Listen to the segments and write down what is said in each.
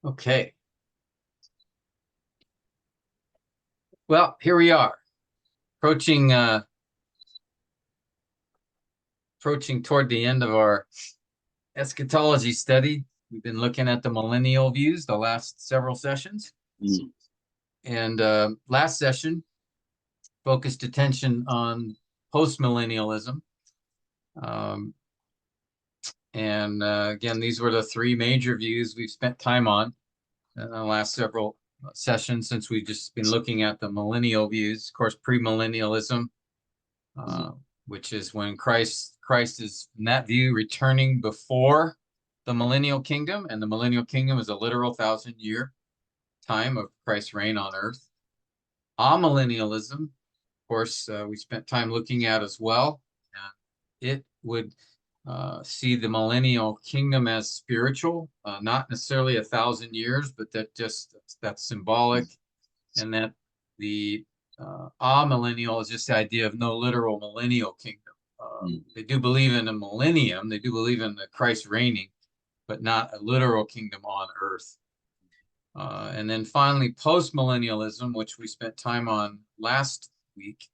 Okay. Well, here we are, approaching approaching toward the end of our eschatology study. We've been looking at the millennial views the last several sessions, and last session focused attention on postmillennialism. And again, these were the three major views we've spent time on in the last several sessions, since we've just been looking at the millennial views. Of course, premillennialism, which is when Christ is, in that view, returning before the millennial kingdom, and the millennial kingdom is a literal 1,000-year time of Christ's reign on earth. Amillennialism, of course, we spent time looking at as well. It would see the millennial kingdom as spiritual, not necessarily 1,000 years, but that's symbolic, and that the amillennial is just the idea of no literal millennial kingdom. They do believe in a millennium, they do believe in the Christ reigning, but not a literal kingdom on earth. And then finally, postmillennialism, which we spent time on last week,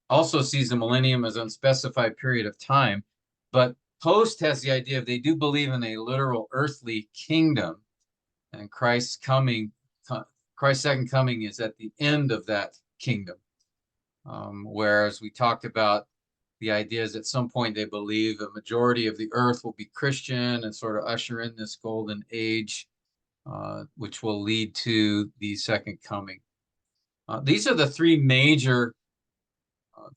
also sees the millennium as an unspecified period of time, but post has the idea of they do believe in a literal earthly kingdom, and Christ's second coming is at the end of that kingdom. Whereas we talked about the idea is at some point they believe a majority of the earth will be Christian and sort of usher in this golden age, which will lead to the second coming. These are the three major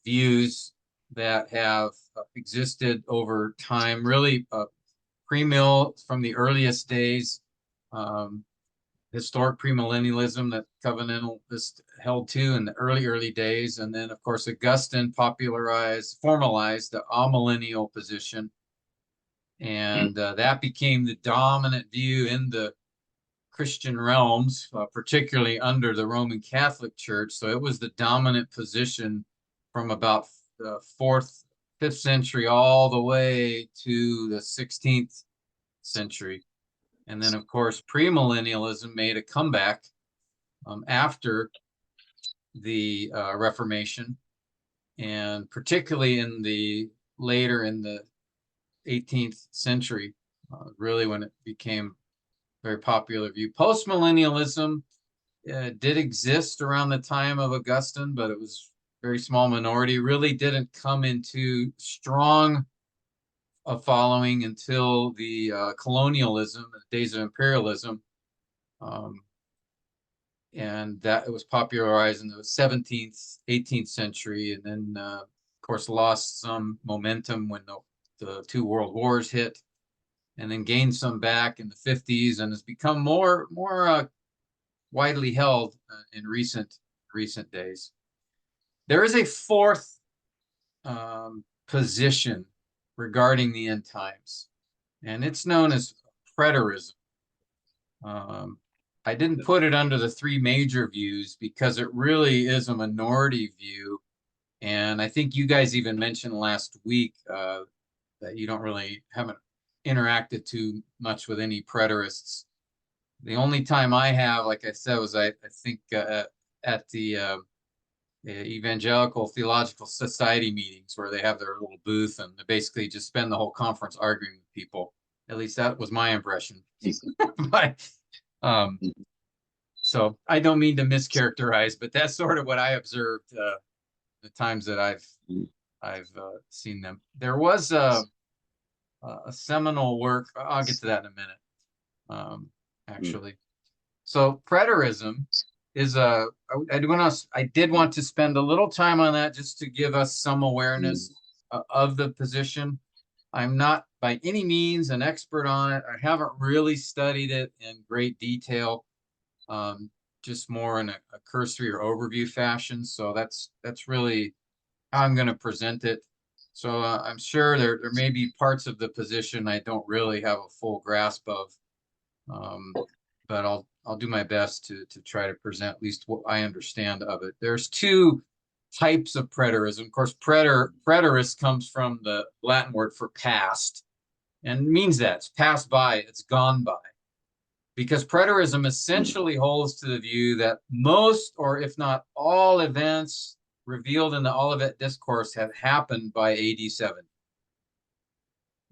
views that have existed over time, really pre-mill from the earliest days, historic premillennialism that covenantalists held to in the early days, and then of course Augustine formalized the amillennial position, and that became the dominant view in the Christian realms, particularly under the Roman Catholic Church. So it was the dominant position from about the 4th, 5th century all the way to the 16th century. And then, of course, premillennialism made a comeback after the Reformation, and particularly later in the 18th century, really when it became very popular view. Postmillennialism did exist around the time of Augustine, but it was very small minority, really didn't come into strong following until the colonialism, the days of imperialism, and that it was popularized in the 17th, 18th century, and then of course lost some momentum when the two world wars hit, and then gained some back in the 50s, and has become more widely held in recent days. There is a fourth position regarding the end times, and it's known as preterism. I didn't put it under the three major views because it really is a minority view, and I think you guys even mentioned last week that you haven't interacted too much with any preterists. The only time I have, like I said, was I think at the Evangelical Theological Society meetings, where they have their little booth and they basically just spend the whole conference arguing with people. At least that was my impression. But so I don't mean to mischaracterize, but that's sort of what I observed the times that I've seen them. There was a seminal work. I'll get to that in a minute, actually. So preterism is I did want to spend a little time on that just to give us some awareness of the position. I'm not by any means an expert on it. I haven't really studied it in great detail, just more in a cursory or overview fashion. So that's really how I'm going to present it. So I'm sure there may be parts of the position I don't really have a full grasp of, but I'll do my best to try to present at least what I understand of it. There's two types of preterism. Of course, preterist comes from the Latin word for past, and means that it's passed by, it's gone by. because preterism essentially holds to the view that most, or if not all, events revealed in the Olivet Discourse have happened by AD 70.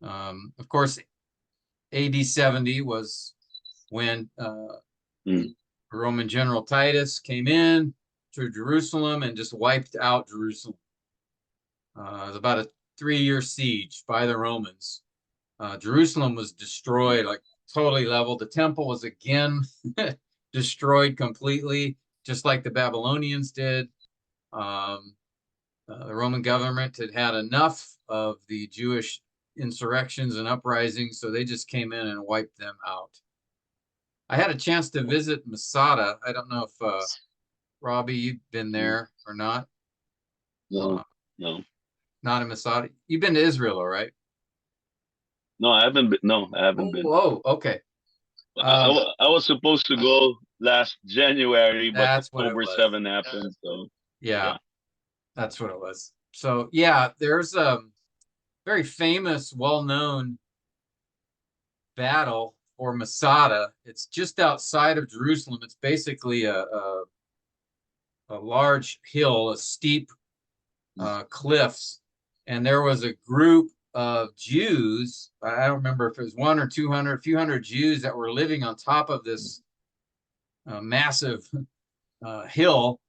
Of course, AD 70 was when Roman General Titus came in to Jerusalem and just wiped out Jerusalem. It was about a 3-year siege by the Romans. Jerusalem was destroyed, like totally leveled. The temple was again destroyed completely, just like the Babylonians did. The Roman government had had enough of the Jewish insurrections and uprisings, so they just came in and wiped them out. I had a chance to visit Masada. I don't know if Robbie, you've been there or not. No, no. Not in Masada. You've been to Israel, all right? No, I haven't been. No, I haven't been. Oh, okay. I was supposed to go last January, but That's what it October was. 7 happened. So yeah, that's what it was. So yeah, there's a very famous, well-known battle for Masada. It's just outside of Jerusalem. It's basically a large hill, a steep cliffs, and there was a group of Jews. I don't remember if it was 100 or 200, a few hundred Jews that were living on top of this massive hill,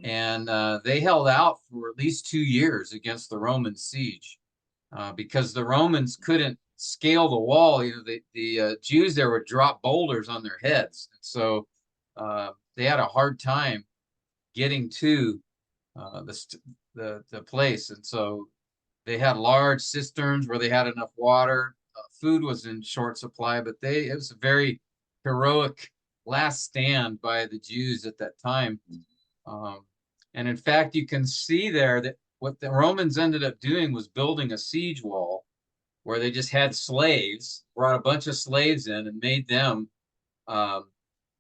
and they held out for at least 2 years against the Roman siege because the Romans couldn't scale the wall. You know, the Jews there would drop boulders on their heads, so they had a hard time getting to the place, and so they had large cisterns where they had enough water. Food was in short supply, but it was a very heroic last stand by the Jews at that time. And in fact, you can see there that what the Romans ended up doing was building a siege wall where they just had slaves, brought a bunch of slaves in and made them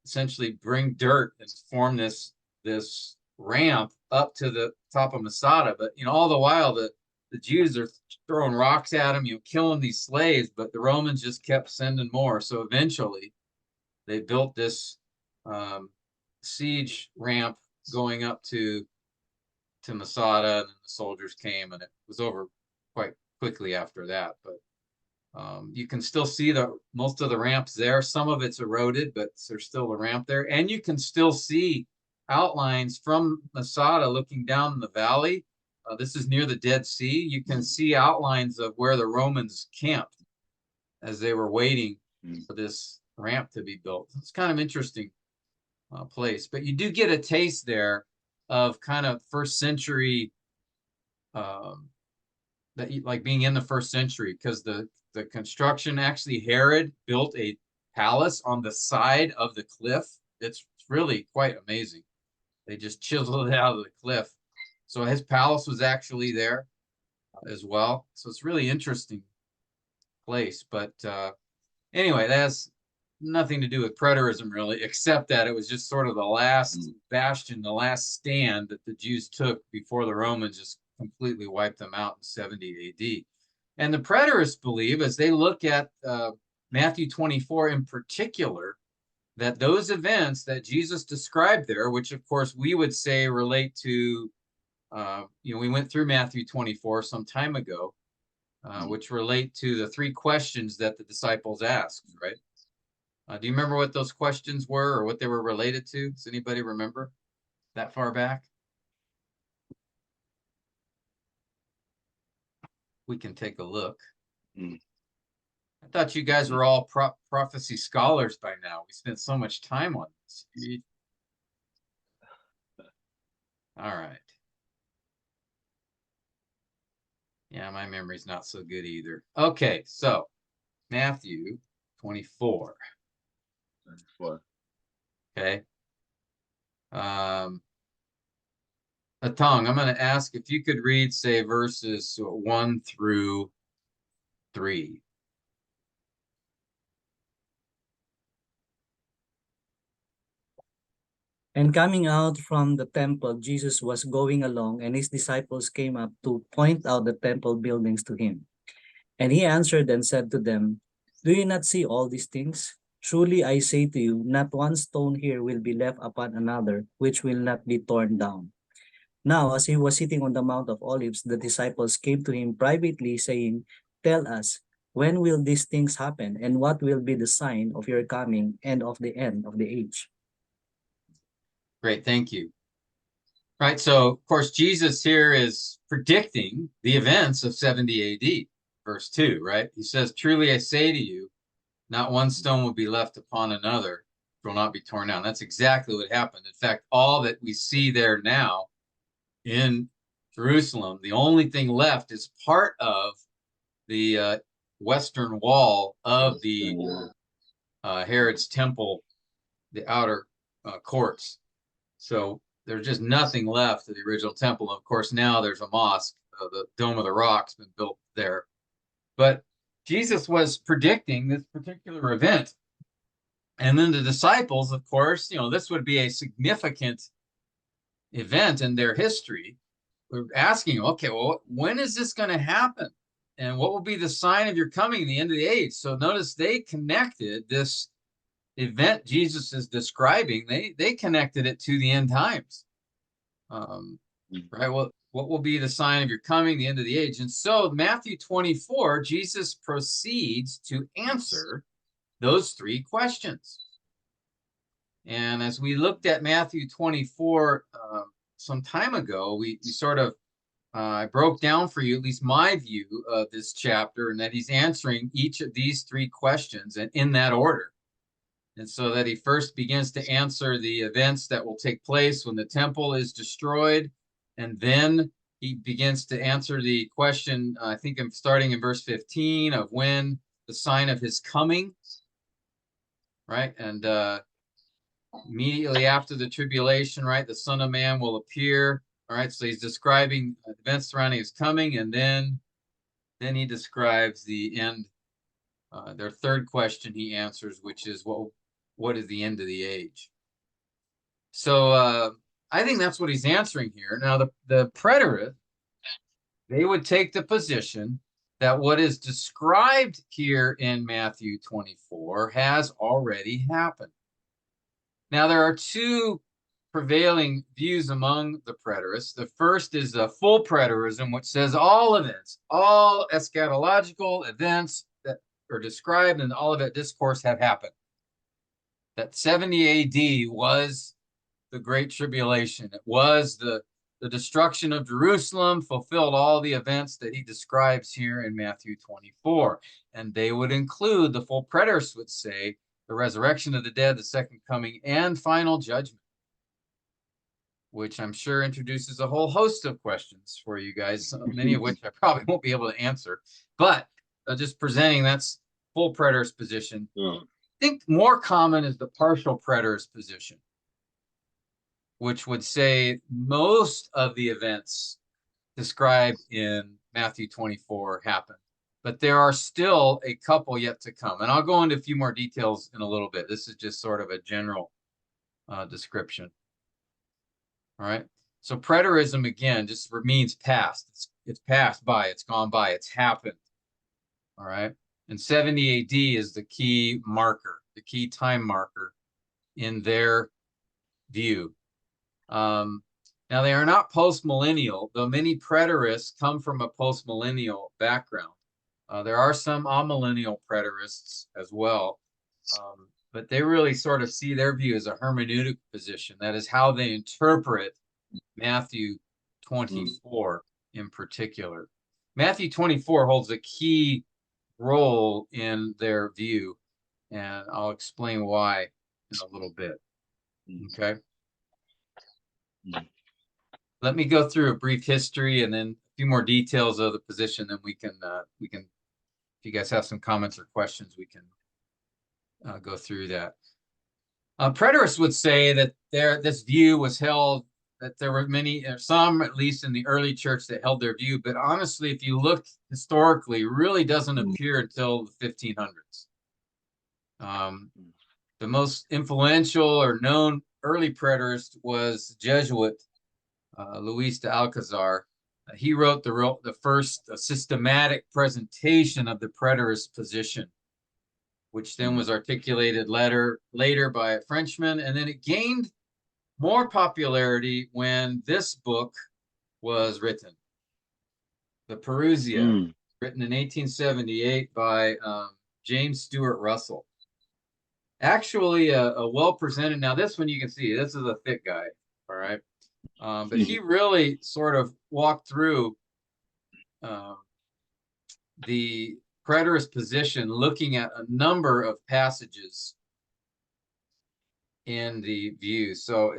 essentially bring dirt and form this ramp up to the top of Masada. But you know, all the while the Jews are throwing rocks at them, you know, killing these slaves, but the Romans just kept sending more. So eventually they built this siege ramp going up to Masada, and then the soldiers came, and it was over quite quickly after that. But you can still see most of the ramps there. Some of it's eroded, but there's still a ramp there, and you can still see outlines from Masada looking down in the valley. This is near the Dead Sea. You can see outlines of where the Romans camped as they were waiting for this ramp to be built. It's kind of interesting place, but you do get a taste there of kind of first century, like being in the first century, because the construction, actually Herod built a palace on the side of the cliff. It's really quite amazing. They just chiseled it out of the cliff. So his palace was actually there as well. So it's really interesting place. But anyway, that has nothing to do with preterism really, except that it was just sort of the last bastion, the last stand that the Jews took before the Romans just completely wiped them out in 70 AD. And the preterists believe, as they look at Matthew 24 in particular, that those events that Jesus described there, which of course we would say relate to, we went through Matthew 24 some time ago, which relate to the 3 questions that the disciples asked, right? Do you remember what those questions were or what they were related to? Does anybody remember that far back? We can take a look. I thought you guys were all prophecy scholars by now. We spent so much time on this. All right. Yeah, my memory's not so good either. Okay, so Matthew 24. Okay. Atong, I'm going to ask if you could read, say, verses 1 through 3. And coming out from the temple, Jesus was going along, and his disciples came up to point out the temple buildings to him. And he answered and said to them, "Do you not see all these things? Truly I say to you, not one stone here will be left upon another, which will not be torn down. Now, as he was sitting on the Mount of Olives, the disciples came to him privately, saying, Tell us, when will these things happen, and what will be the sign of your coming and of the end of the age? Great, thank you. Right, so of course, Jesus here is predicting the events of 70 AD, verse 2, right? He says, Truly I say to you, not one stone will be left upon another, will not be torn down. That's exactly what happened. In fact, all that we see there now in Jerusalem, the only thing left is part of the western wall of the Herod's temple, the outer courts. So there's just nothing left of the original temple. Of course, now there's a mosque, the Dome of the Rock's been built there. But Jesus was predicting this particular event. And then the disciples, of course, this would be a significant event in their history. We're asking, okay, well, when is this going to happen? And what will be the sign of your coming in the end of the age? So notice they connected this event Jesus is describing, they connected it to the end times. Right? Well, what will be the sign of your coming, the end of the age? And so Matthew 24, Jesus proceeds to answer those three questions. And as we looked at Matthew 24 some time ago, we sort of I broke down for you at least my view of this chapter, and that he's answering each of these three questions and in that order. And so that he first begins to answer the events that will take place when the temple is destroyed. And then he begins to answer the question, I think I'm starting in verse 15, of when the sign of his coming, right? And immediately after the tribulation, right, the Son of Man will appear. All right, so he's describing events surrounding his coming, and then he describes the end. Their third question he answers, which is, what is the end of the age? So I think that's what he's answering here. Now, the preterists, they would take the position that what is described here in Matthew 24 has already happened. Now, there are two prevailing views among the preterists. The first is the full preterism, which says all events, all eschatological events that are described in the Olivet Discourse have happened. That 70 AD was the Great Tribulation. It was the destruction of Jerusalem, fulfilled all the events that he describes here in Matthew 24. And they would include, the full preterists would say, the resurrection of the dead, the second coming, and final judgment, which I'm sure introduces a whole host of questions for you guys, many of which I probably won't be able to answer. But just presenting, that's full preterist position. I think more common is the partial preterist position, which would say most of the events described in Matthew 24 happened. But there are still a couple yet to come. And I'll go into a few more details in a little bit. This is just sort of a general description. All right. So preterism, again, just means past. It's passed by. It's gone by. It's happened. All right. And 70 AD is the key marker, the key time marker in their view. Now, they are not post-millennial, though many preterists come from a post-millennial background. There are some amillennial preterists as well, but they really sort of see their view as a hermeneutic position. That is how they interpret Matthew 24 in particular. Matthew 24 holds a key role in their view, and I'll explain why in a little bit. Okay. Let me go through a brief history and then a few more details of the position. Then we can, if you guys have some comments or questions, we can go through that. Preterists would say that this view was held, that there were some, at least in the early church, that held their view. But honestly, if you look historically, it really doesn't appear until the 1500s. The most influential or known early preterist was Jesuit Luis de Alcazar. He wrote the first systematic presentation of the preterist position. which then was articulated later by a Frenchman, and then it gained more popularity when this book was written, The Perusia, written in 1878 by James Stuart Russell. Actually, a well-presented, now this one you can see, this is a thick guy, all right? But he really sort of walked through the preterist position, looking at a number of passages in the views. So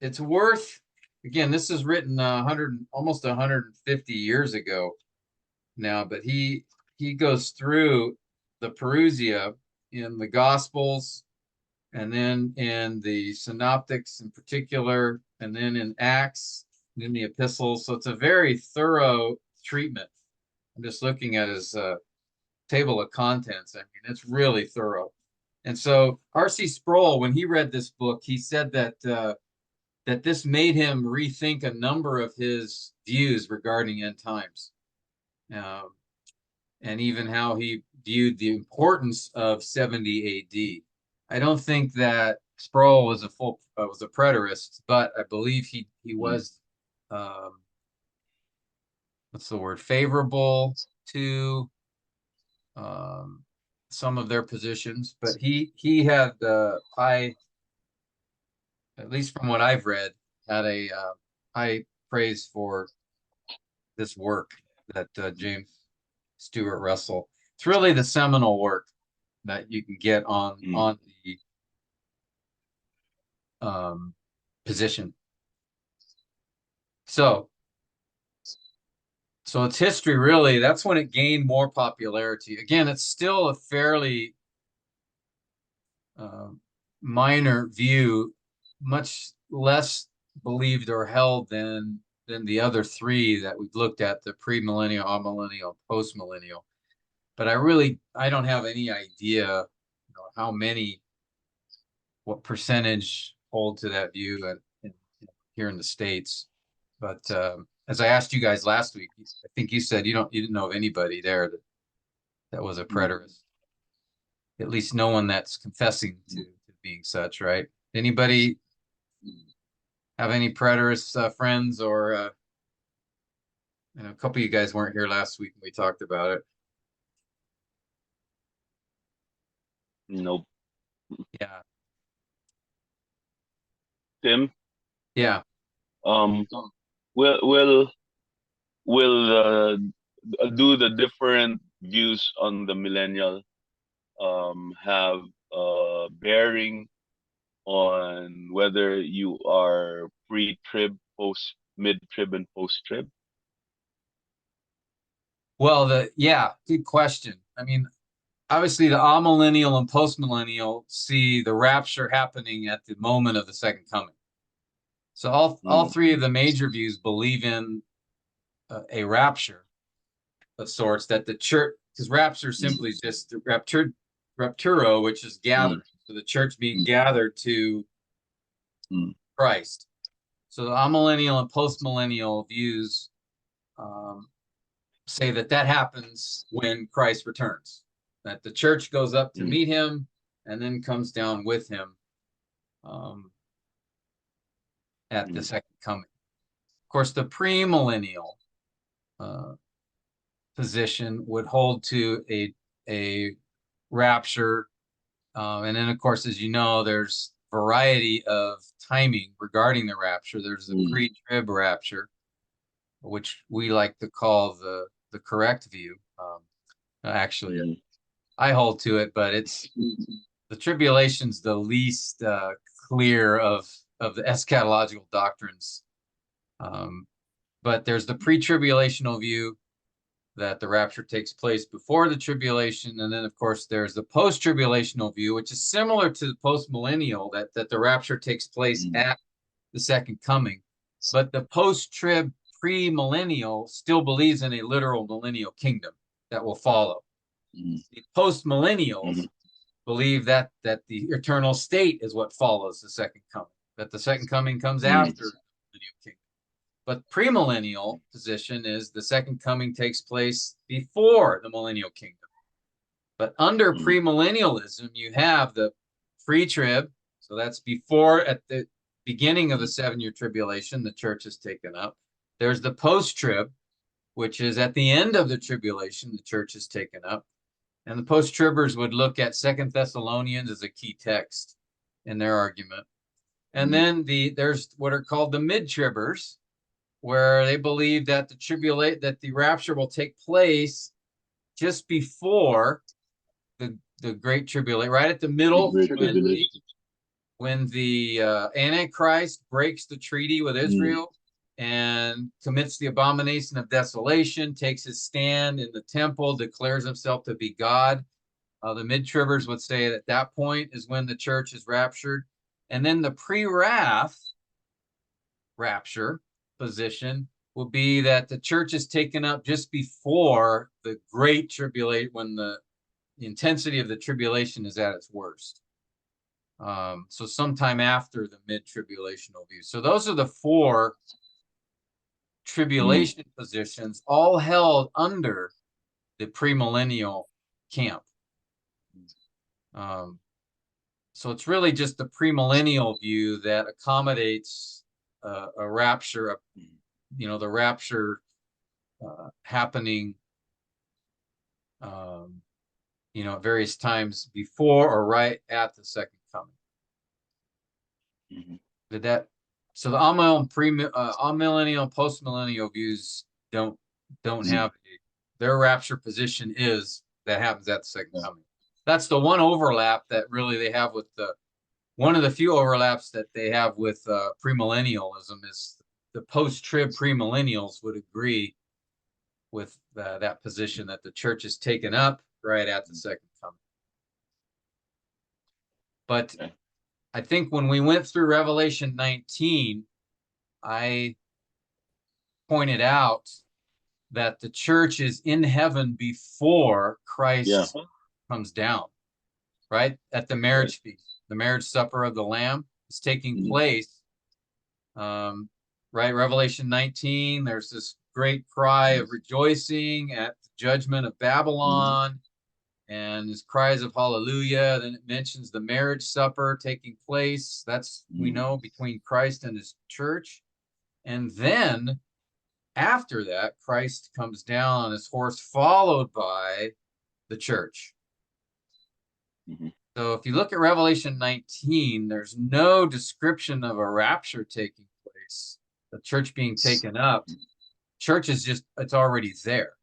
it's worth, again, this is written almost 150 years ago now, but he goes through the Perusia in the Gospels, and then in the Synoptics in particular, and then in Acts, and in the epistles. So it's a very thorough treatment. I'm just looking at his table of contents. I mean, it's really thorough. And so R.C. Sproul, when he read this book, he said that that this made him rethink a number of his views regarding end times, and even how he viewed the importance of 70 A.D. I don't think that Sproul was a preterist, but I believe he was what's the word, favorable to some of their positions, but he had at least from what I've read, had a high praise for this work that James Stuart Russell. It's really the seminal work that you can get on the position. So its history, really, that's when it gained more popularity. Again, it's still a fairly minor view, much less believed or held than the other three that we've looked at, the premillennial, amillennial, postmillennial. But I don't have any idea, how many, what percentage hold to that view here in the States. But as I asked you guys last week, I think you said you didn't know of anybody there that was a preterist. At least no one that's confessing to being such, right? Anybody have any preterist friends, or a couple of you guys weren't here last week when we talked about it. Nope. Yeah. Tim? Yeah. We'll do the different views on the millennial have bearing on whether you are pre-trib, mid-trib, and post-trib? Well, good question. I mean, obviously the amillennial and postmillennial see the rapture happening at the moment of the second coming. So all three of the major views believe in a rapture of sorts, that the church, because rapture simply is just rapturo, which is gathered. So the church being gathered to Christ. So the amillennial and postmillennial views say that happens when Christ returns, that the church goes up to meet him and then comes down with him at the second coming. Of course, the premillennial position would hold to a rapture, and then of course, as you know, there's variety of timing regarding the rapture. There's the pre-trib rapture, which we like to call the correct view. Actually, I hold to it, but it's the tribulation's the least clear of the eschatological doctrines. But there's the pre-tribulational view that the rapture takes place before the tribulation, and then of course there's the post-tribulational view, which is similar to the post-millennial, that the rapture takes place at the second coming. But the post-trib pre-millennial still believes in a literal millennial kingdom that will follow. The post-millennials believe that the eternal state is what follows the second coming, that the second coming comes after the millennial kingdom. But premillennial position is the second coming takes place before the millennial kingdom. But under Mhm. premillennialism, you have the pre-trib, so that's before, at the beginning of the 7-year tribulation, the church is taken up. There's the post-trib, which is at the end of the tribulation, the church is taken up. And the post-tribbers would look at 2 Thessalonians as a key text in their argument. And then there's what are called the mid-tribbers, where they believe that the rapture will take place just before the great tribulation, right at the middle, Great tribulation. when the Antichrist breaks the treaty with Israel and commits the abomination of desolation, takes his stand in the temple, declares himself to be God. The mid-tribbers would say at that point is when the church is raptured. And then the pre-wrath rapture position will be that the church is taken up just before the great tribulation, when the intensity of the tribulation is at its worst. So sometime after the mid-tribulational view. So those are the 4 tribulation positions, all held under the premillennial camp. So it's really just the premillennial view that accommodates a rapture, the rapture happening, at various times before or right at the second coming. Did that? So the amillennial, postmillennial views don't have their rapture position is that happens at the second coming. That's the one overlap that really they have with one of the few overlaps that they have with premillennialism is the post-trib premillennials would agree with that position that the church is taken up right at the second coming. But I think when we went through Revelation 19, I pointed out that the church is in heaven before Christ comes down, right? At the marriage feast, the marriage supper of the Lamb is taking place. Right, Revelation 19, there's this great cry of rejoicing at the judgment of Babylon, and there's cries of hallelujah. Then it mentions the marriage supper taking place. That's, we know, between Christ and his church. And then after that, Christ comes down on his horse, followed by the church. So if you look at Revelation 19, there's no description of a rapture taking place, the church being taken up. Church is just, it's already there.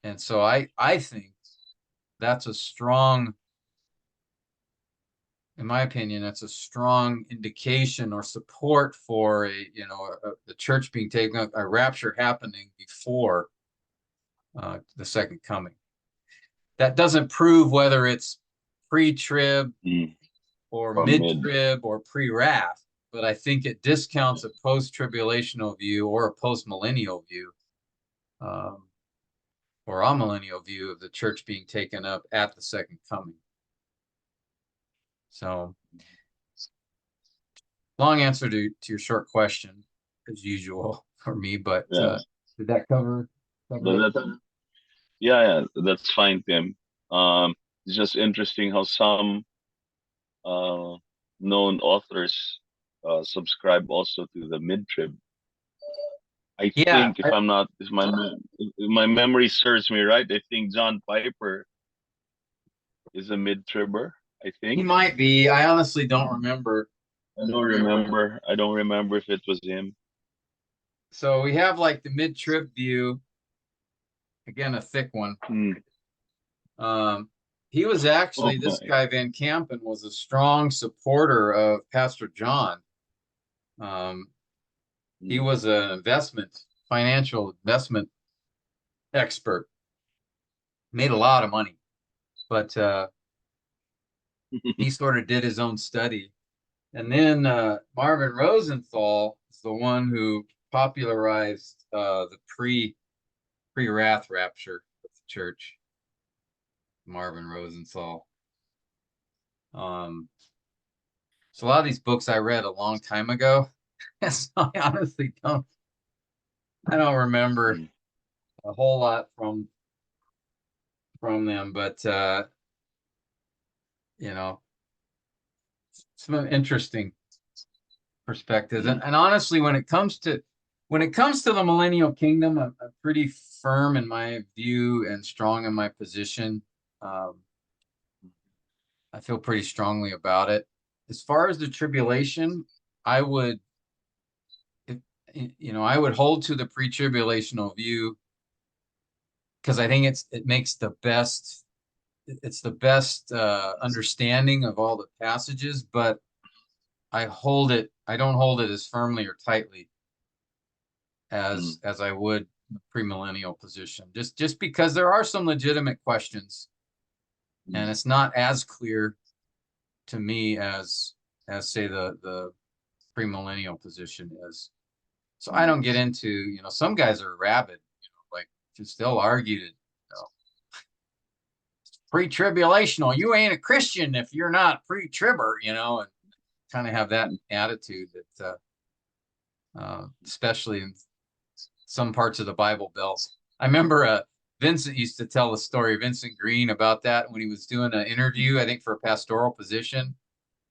And so I think that's a strong, in my opinion, that's a strong indication or support for the church being taken up, a rapture happening before the second coming. That doesn't prove whether it's pre-trib or mid-trib or pre-wrath, but I think it discounts a post-tribulational view or a post-millennial view, or a millennial view of the church being taken up at the second coming. So, long answer to your short question, as usual for me, but did that cover it? Yeah, that's fine, Tim. It's just interesting how some known authors subscribe also to the mid-trib. I think if my memory serves me right, I think John Piper is a mid-tribber. I think he might be. I honestly don't remember. I don't remember if it was him. So we have like the mid-trib view. Again, a thick one. He was actually, this guy Van Kampen was a strong supporter of Pastor John. He was an financial investment expert. Made a lot of money, but he sort of did his own study. And then Marvin Rosenthal is the one who popularized the pre-wrath rapture of the church. Marvin Rosenthal. So a lot of these books I read a long time ago. So I honestly don't remember a whole lot from from them, but you know, some interesting perspectives. And honestly, when it comes to the millennial kingdom, I'm pretty firm in my view and strong in my position. I feel pretty strongly about it. As far as the tribulation, I would, I would hold to the pre-tribulational view because I think it makes the best. It's the best understanding of all the passages, but I don't hold it as firmly or tightly as I would the premillennial position. Just because there are some legitimate questions, and it's not as clear to me as say the premillennial position is. So I don't get into, some guys are rabid, like just they'll argue that, pre-tribulational, you ain't a Christian if you're not pre-tribber, and kind of have that attitude that especially in some parts of the Bible Belt. I remember Vincent used to tell the story, Vincent Green, about that when he was doing an interview, I think for a pastoral position.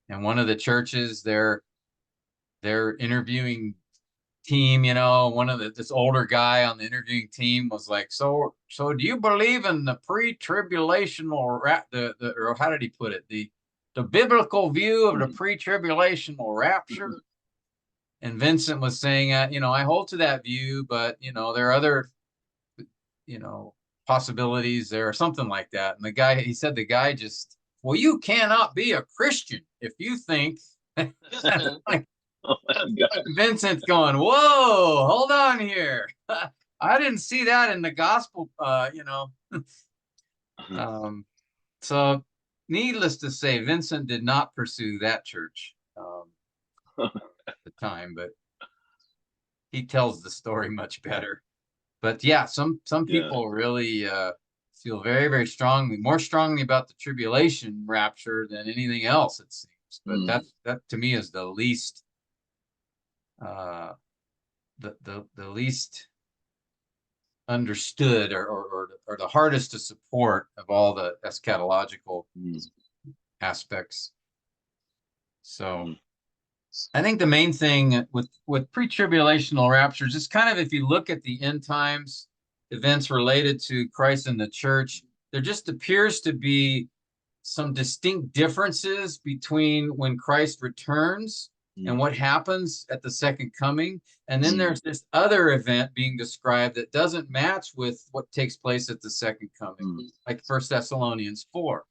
And one of the churches, their interviewing team, one of this older guy on the interviewing team was like, so do you believe in the pre-tribulational or how did he put it? The biblical view of the pre-tribulational rapture? And Vincent was saying, I hold to that view, but, there are other, possibilities there or something like that. And he said, just, well, you cannot be a Christian if you think. Vincent's going, whoa, hold on here. I didn't see that in the gospel, So needless to say, Vincent did not pursue that church. At the time, but he tells the story much better. But yeah, some people really feel very, very strongly, more strongly about the tribulation rapture than anything else, it seems. But that to me is the least the least understood or the hardest to support of all the eschatological aspects. So I think the main thing with pre-tribulational raptures is kind of, if you look at the end times events related to Christ and the church, there just appears to be some distinct differences between when Christ returns and what happens at the second coming. And then there's this other event being described that doesn't match with what takes place at the second coming, like 1 Thessalonians 4,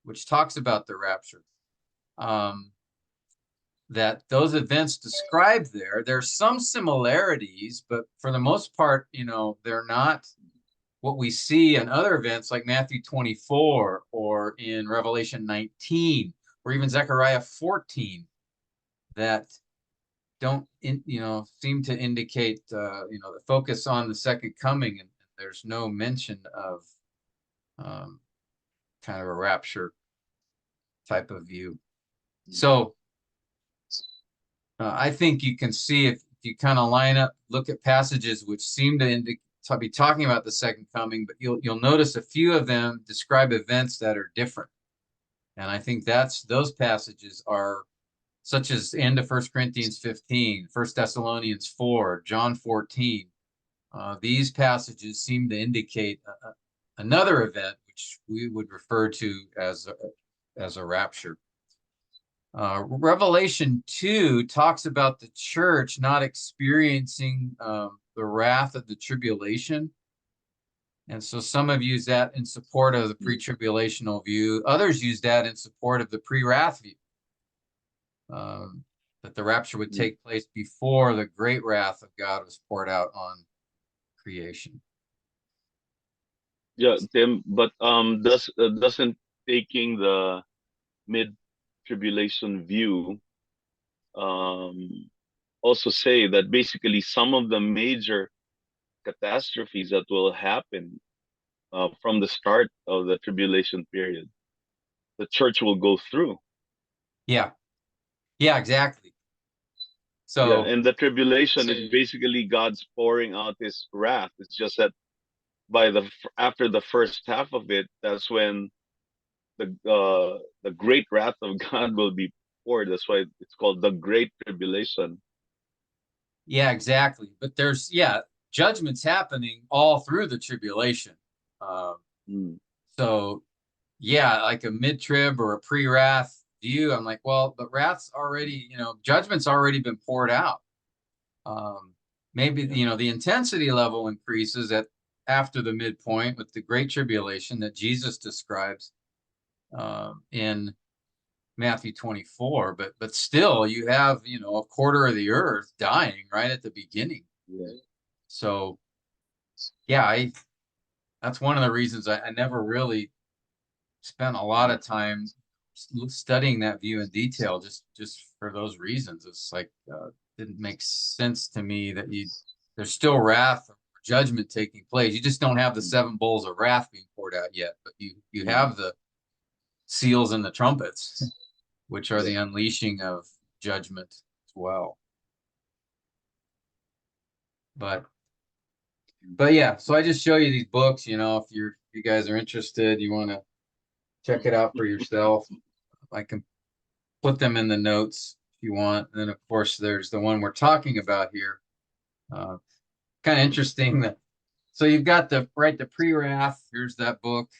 which talks about the rapture. That those events described there's some similarities, but for the most part, they're not what we see in other events like Matthew 24 or in Revelation 19 or even Zechariah 14 that don't, seem to indicate, the focus on the second coming, and there's no mention of kind of a rapture type of view. So I think you can see, if you kind of line up, look at passages which seem to be talking about the second coming, but you'll notice a few of them describe events that are different. And I think those passages are such as the end of 1 Corinthians 15, 1 Thessalonians 4, John 14. These passages seem to indicate another event, which we would refer to as a rapture. Revelation 2 talks about the church not experiencing the wrath of the tribulation. And so some have used that in support of the pre-tribulational view. Others use that in support of the pre-wrath view. That the rapture would take place before the great wrath of God was poured out on creation. Yeah, Tim, but doesn't taking the mid-tribulation view also say that basically some of the major catastrophes that will happen from the start of the tribulation period, the church will go through. Yeah, exactly. So yeah, and the tribulation is basically God's pouring out his wrath. It's just that by after the first half of it, that's when the great wrath of God will be poured. That's why it's called the Great Tribulation. Yeah, exactly. But there's, yeah, judgment's happening all through the tribulation. Mm. So yeah, like a mid-trib or a pre-wrath view, I'm like, well, but wrath's already, judgment's already been poured out. Maybe, the intensity level increases after the midpoint with the great tribulation that Jesus describes in Matthew 24, but still you have, a quarter of the earth dying right at the beginning. Yeah. So yeah, that's one of the reasons I never really spent a lot of time studying that view in detail, just for those reasons. It's like didn't make sense to me that there's still wrath or judgment taking place. You just don't have the 7 bowls of wrath being poured out yet, but you have the seals and the trumpets, which are the unleashing of judgment as well. But yeah, so I just show you these books, if you guys are interested, you want to check it out for yourself. I can put them in the notes if you want. And then of course there's the one we're talking about here. Kind of interesting that, so you've got the pre-wrath, here's that book.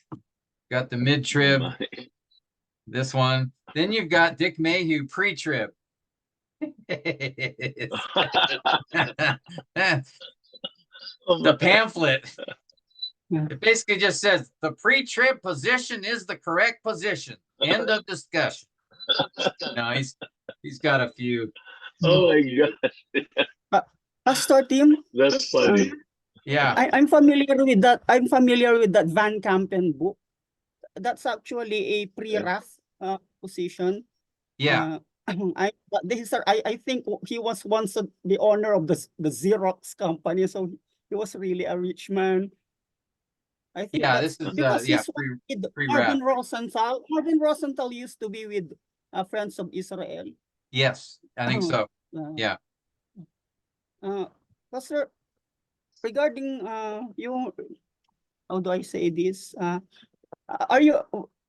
Got the mid-trib, this one. Then you've got Dick Mayhew pre-trib. The pamphlet. It basically just says the pre-trib position is the correct position. End of discussion. No, he's got a few. Oh my gosh. Pastor Tim, That's funny. Yeah. I'm familiar with that. I'm familiar with that Van Kampen book. That's actually a pre-wrath position. Yeah. I think he was once the owner of the Xerox company, so he was really a rich man. I think this is because yeah, he's with pre-wrath. Marvin Rosenthal. Marvin Rosenthal used to be with Friends of Israel. Yes, I think so. Yeah. Pastor, regarding you, how do I say this? Are you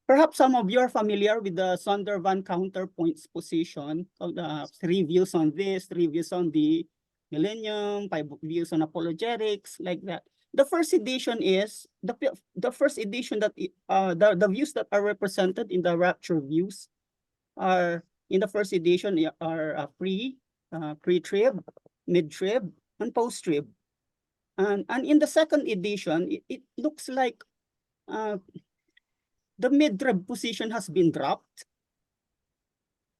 perhaps some of you are familiar with the Zondervan counterpoints position of the 3 views on this, 3 views on the millennium, 5 views on apologetics, like that. The first edition is the first edition that the views that are represented in the rapture views are in the first edition are pre-trib, mid-trib, and post-trib. And in the second edition, it looks like the mid-trib position has been dropped.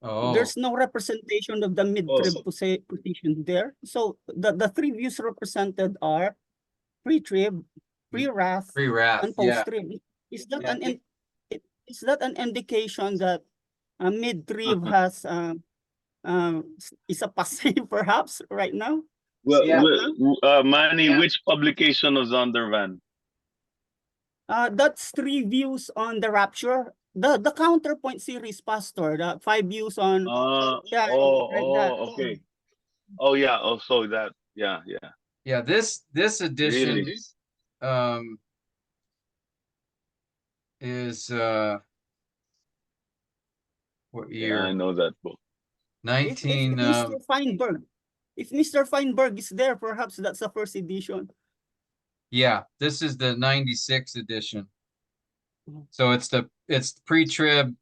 Oh. There's no representation of the mid-trib position there. So the 3 views represented are pre-trib, pre-wrath, and post-trib. Is that is that an indication that mid-trib has is a passe perhaps right now? Well, Manny, which publication was Zondervan? That's 3 views on the rapture. The counterpoint series, Pastor. The 5 views on. Okay. Oh yeah. Oh, so that. Yeah. Yeah. This edition really? is what year? Yeah, I know that book. 19. If Mr. Feinberg, if Mr. Feinberg is there, perhaps that's the first edition. Yeah, this is the 96 edition. So it's pre-trib,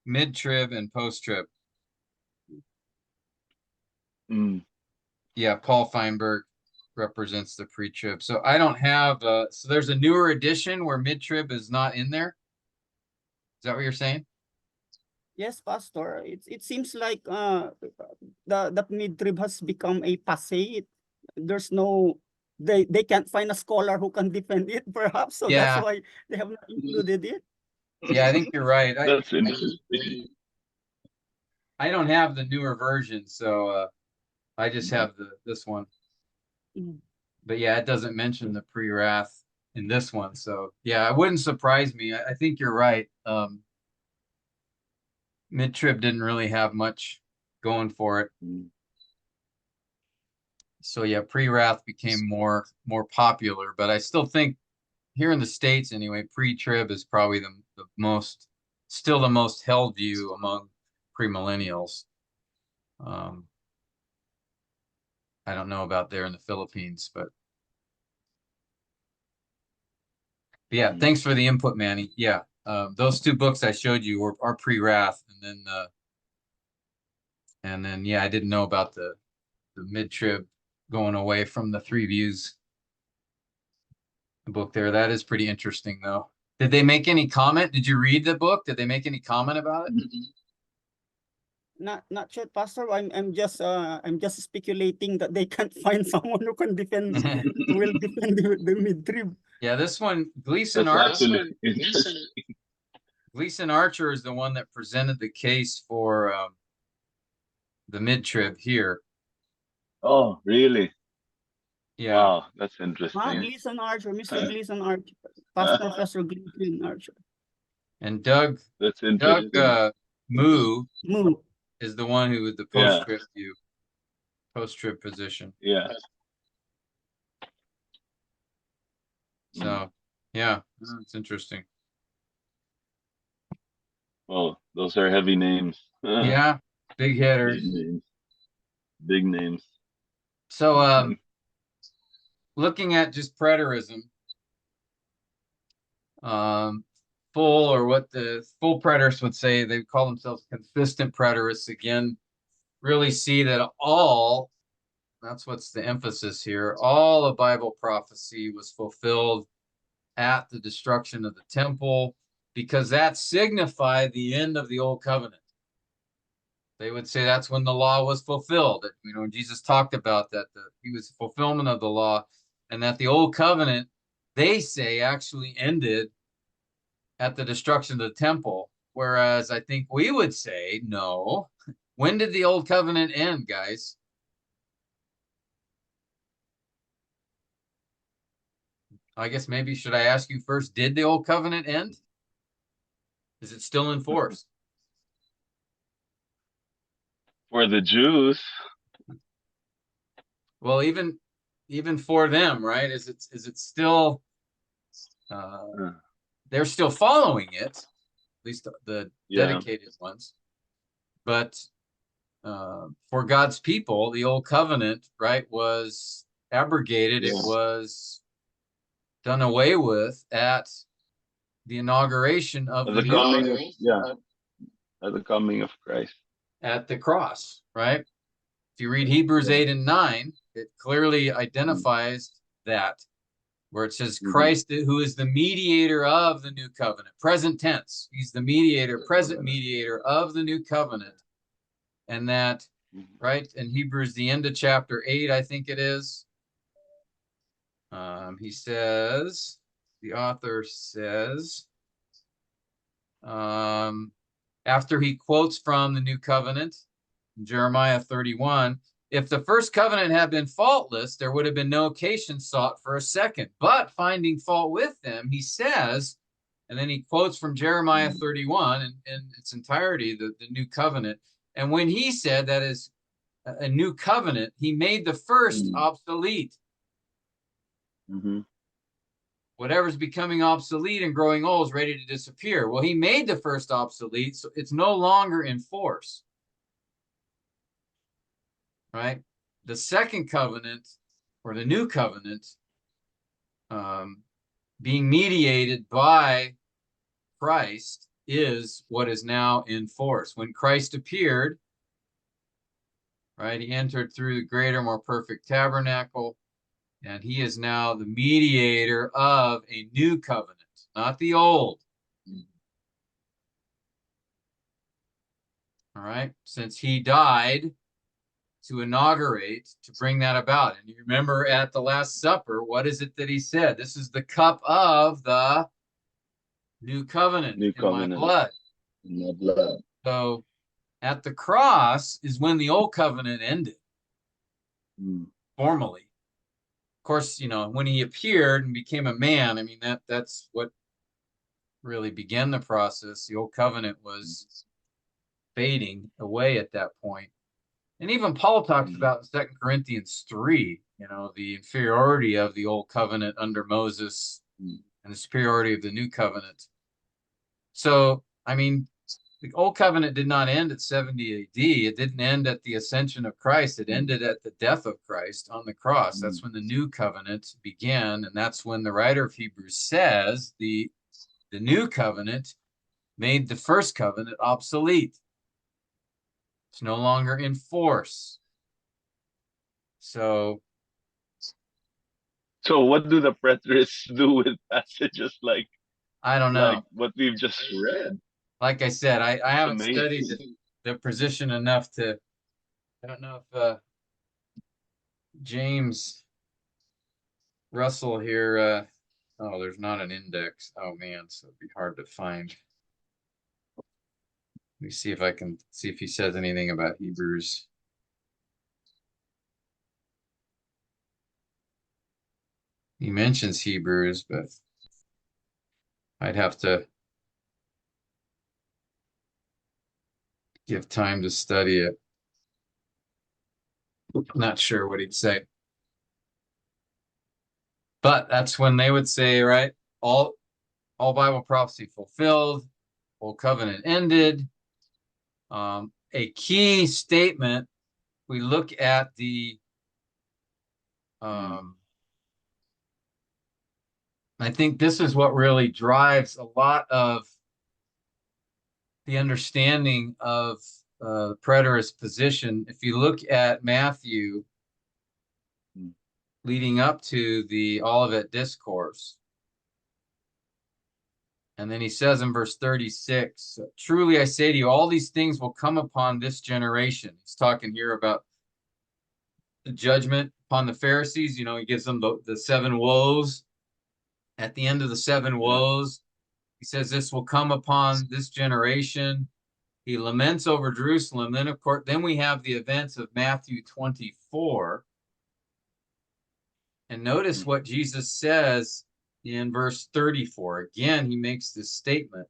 mid-trib, and post-trib. Yeah, Paul Feinberg represents the pre-trib. So I don't have so there's a newer edition where mid-trib is not in there. Is that what you're saying? Yes, Pastor. It seems like the mid-trib has become a passe. There's no they can't find a scholar who can defend it, perhaps. So that's why they have not included it. Yeah, I think you're right. That's interesting. I don't have the newer version, so I just have this one. But yeah, it doesn't mention the pre-wrath in this one. So yeah, it wouldn't surprise me. I think you're right. Mid-trib didn't really have much going for it. So yeah, pre-wrath became more popular, but I still think here in the States anyway, pre-trib is probably the most, still the most held view among premillennials. I don't know about there in the Philippines, but yeah, thanks for the input, Manny. Yeah, those two books I showed you are pre-wrath, and then yeah, I didn't know about the mid-trib going away from the three views book there. That is pretty interesting, though. Did they make any comment? Did you read the book? Did they make any comment about it? Not yet, Pastor. I'm just speculating that they can't find someone who can defend who will defend the mid-trib. Yeah, this one, Gleason That's Archer. actually interesting. Gleason Archer is the one that presented the case for the mid-trib here. Oh, really? Yeah. Wow, that's interesting. Gleason Archer, Mr. Gleason Archer, Past Professor Gleason Archer. And Doug That's interesting. Moo Moo. is the one who was the post-trib view, post-trib position. Yeah. So, yeah, it's interesting. Oh, those are heavy names. Yeah, big hitters. Big names. Big names. So, looking at just preterism, full, or what the full preterists would say, they call themselves consistent preterists. Again, really see that all, that's what's the emphasis here, all of Bible prophecy was fulfilled at the destruction of the temple, because that signified the end of the old covenant. They would say that's when the law was fulfilled. You know, Jesus talked about that, he was fulfillment of the law, and that the old covenant, they say, actually ended at the destruction of the temple. Whereas I think we would say, no. When did the old covenant end, guys? I guess maybe should I ask you first, did the old covenant end? Is it still in force? For the Jews. Well, even for them, right? Is it still they're still following it, at least the dedicated ones. But for God's people, the old covenant, right, was abrogated. It was done away with at the inauguration of the coming of, at the coming of Christ. At the cross, right? If you read Hebrews 8 and 9, it clearly identifies that, where it says Christ, who is the mediator of the new covenant, present tense. He's the mediator, present mediator of the new covenant. And that, right, in Hebrews, the end of chapter 8, I think it is, he says, the author says, after he quotes from the new covenant, Jeremiah 31, if the first covenant had been faultless, there would have been no occasion sought for a second. But finding fault with them, he says, and then he quotes from Jeremiah 31 in its entirety, the new covenant. And when he said that is a new covenant, he made the first obsolete. Whatever's becoming obsolete and growing old is ready to disappear. Well, he made the first obsolete, so it's no longer in force. Right? The second covenant, or the new covenant, being mediated by Christ, is what is now in force. When Christ appeared, right, he entered through the greater, more perfect tabernacle, and he is now the mediator of a new covenant, not the old. All right, since he died to inaugurate, to bring that about. And you remember at the Last Supper, what is it that he said? This is the cup of the new covenant, in my blood. In my blood. So at the cross is when the old covenant ended, formally. Of course, you know, when he appeared and became a man, I mean, that's what really began the process. The old covenant was fading away at that point. And even Paul talks about in 2 Corinthians 3, you know, the inferiority of the old covenant under Moses and the superiority of the new covenant. So, I mean, the old covenant did not end at 70 AD. It didn't end at the ascension of Christ. It ended at the death of Christ on the cross. That's when the new covenant began. And that's when the writer of Hebrews says the new covenant made the first covenant obsolete. It's no longer in force. So what do the preterists do with passages like I don't know. like what we've just read? Like I said, I haven't amazing. studied the position enough to, I don't know if James Russell here, oh, there's not an index. Oh man, so it'd be hard to find. Let me see if I can see if he says anything about Hebrews. He mentions Hebrews, but I'd have to give time to study it. Not sure what he'd say. But that's when they would say, right, all Bible prophecy fulfilled, old covenant ended. A key statement, we look at the I think this is what really drives a lot of the understanding of the preterist position. If you look at Matthew leading up to the Olivet Discourse, and then he says in verse 36, truly I say to you, all these things will come upon this generation. He's talking here about the judgment upon the Pharisees. You know, he gives them the 7 woes. At the end of the 7 woes, he says this will come upon this generation. He laments over Jerusalem. Then, of course, then we have the events of Matthew 24. And notice what Jesus says in verse 34. Again, he makes this statement.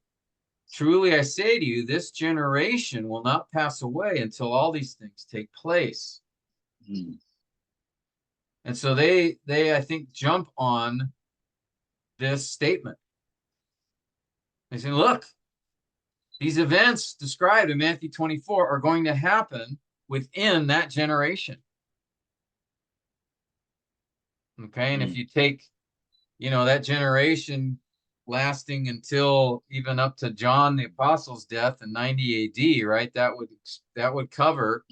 Truly I say to you, this generation will not pass away until all these things take place. And so they I think, jump on this statement. They say, look, these events described in Matthew 24 are going to happen within that generation. Okay, and if you take, you know, that generation lasting until even up to John the Apostle's death in 90 AD, right? That would cover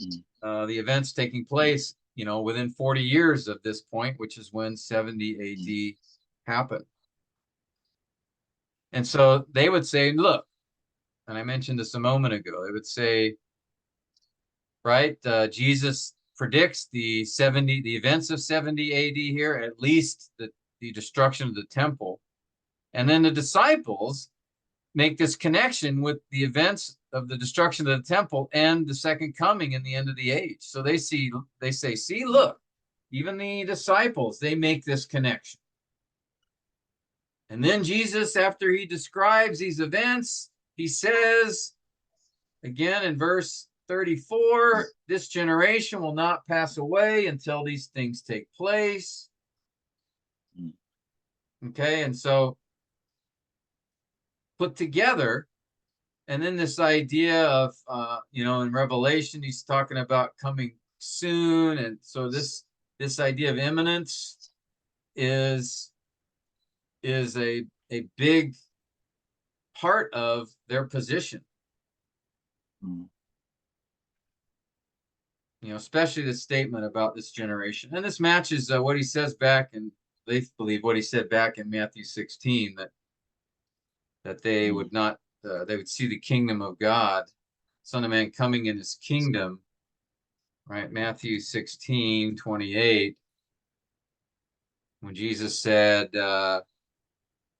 the events taking place, you know, within 40 years of this point, which is when 70 AD happened. And so they would say, look, and I mentioned this a moment ago, they would say, right, Jesus predicts the events of 70 AD here, at least the destruction of the temple. And then the disciples make this connection with the events of the destruction of the temple and the second coming in the end of the age. So they say, see, look, even the disciples, they make this connection. And then Jesus, after he describes these events, he says, again in verse 34, this generation will not pass away until these things take place. Okay, and so put together, and then this idea of, you know, in Revelation, he's talking about coming soon. And so this idea of imminence is a big part of their position. You know, especially the statement about this generation. And this matches what he says back in, they believe what he said back in Matthew 16, that they would not, they would see the kingdom of God, Son of Man coming in his kingdom, right? Matthew 16:28, when Jesus said,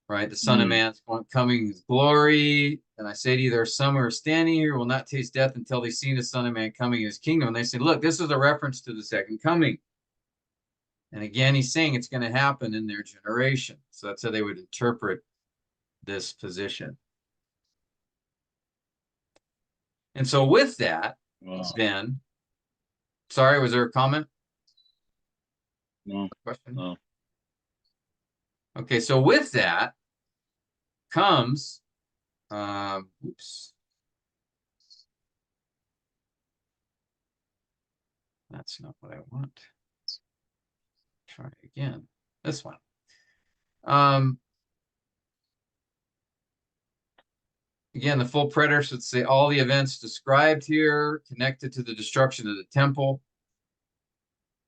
right, the Son of Man's coming in his glory. And I say to you, there are some who are standing here who will not taste death until they see the Son of Man coming in his kingdom. And they say, look, this is a reference to the second coming. And again, he's saying it's going to happen in their generation. So that's how they would interpret this position. And so with that, then, Sorry, was there a comment? No, Question? no. Okay, so with that comes, oops. That's not what I want. Try again. This one. Again, the full preterist would say all the events described here connected to the destruction of the temple.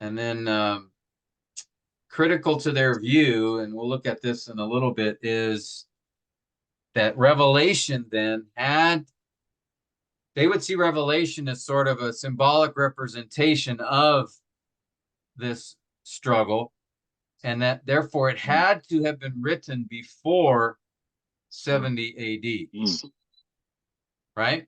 And then critical to their view, and we'll look at this in a little bit, is that Revelation then they would see Revelation as sort of a symbolic representation of this struggle, and that therefore it had to have been written before 70 AD, right?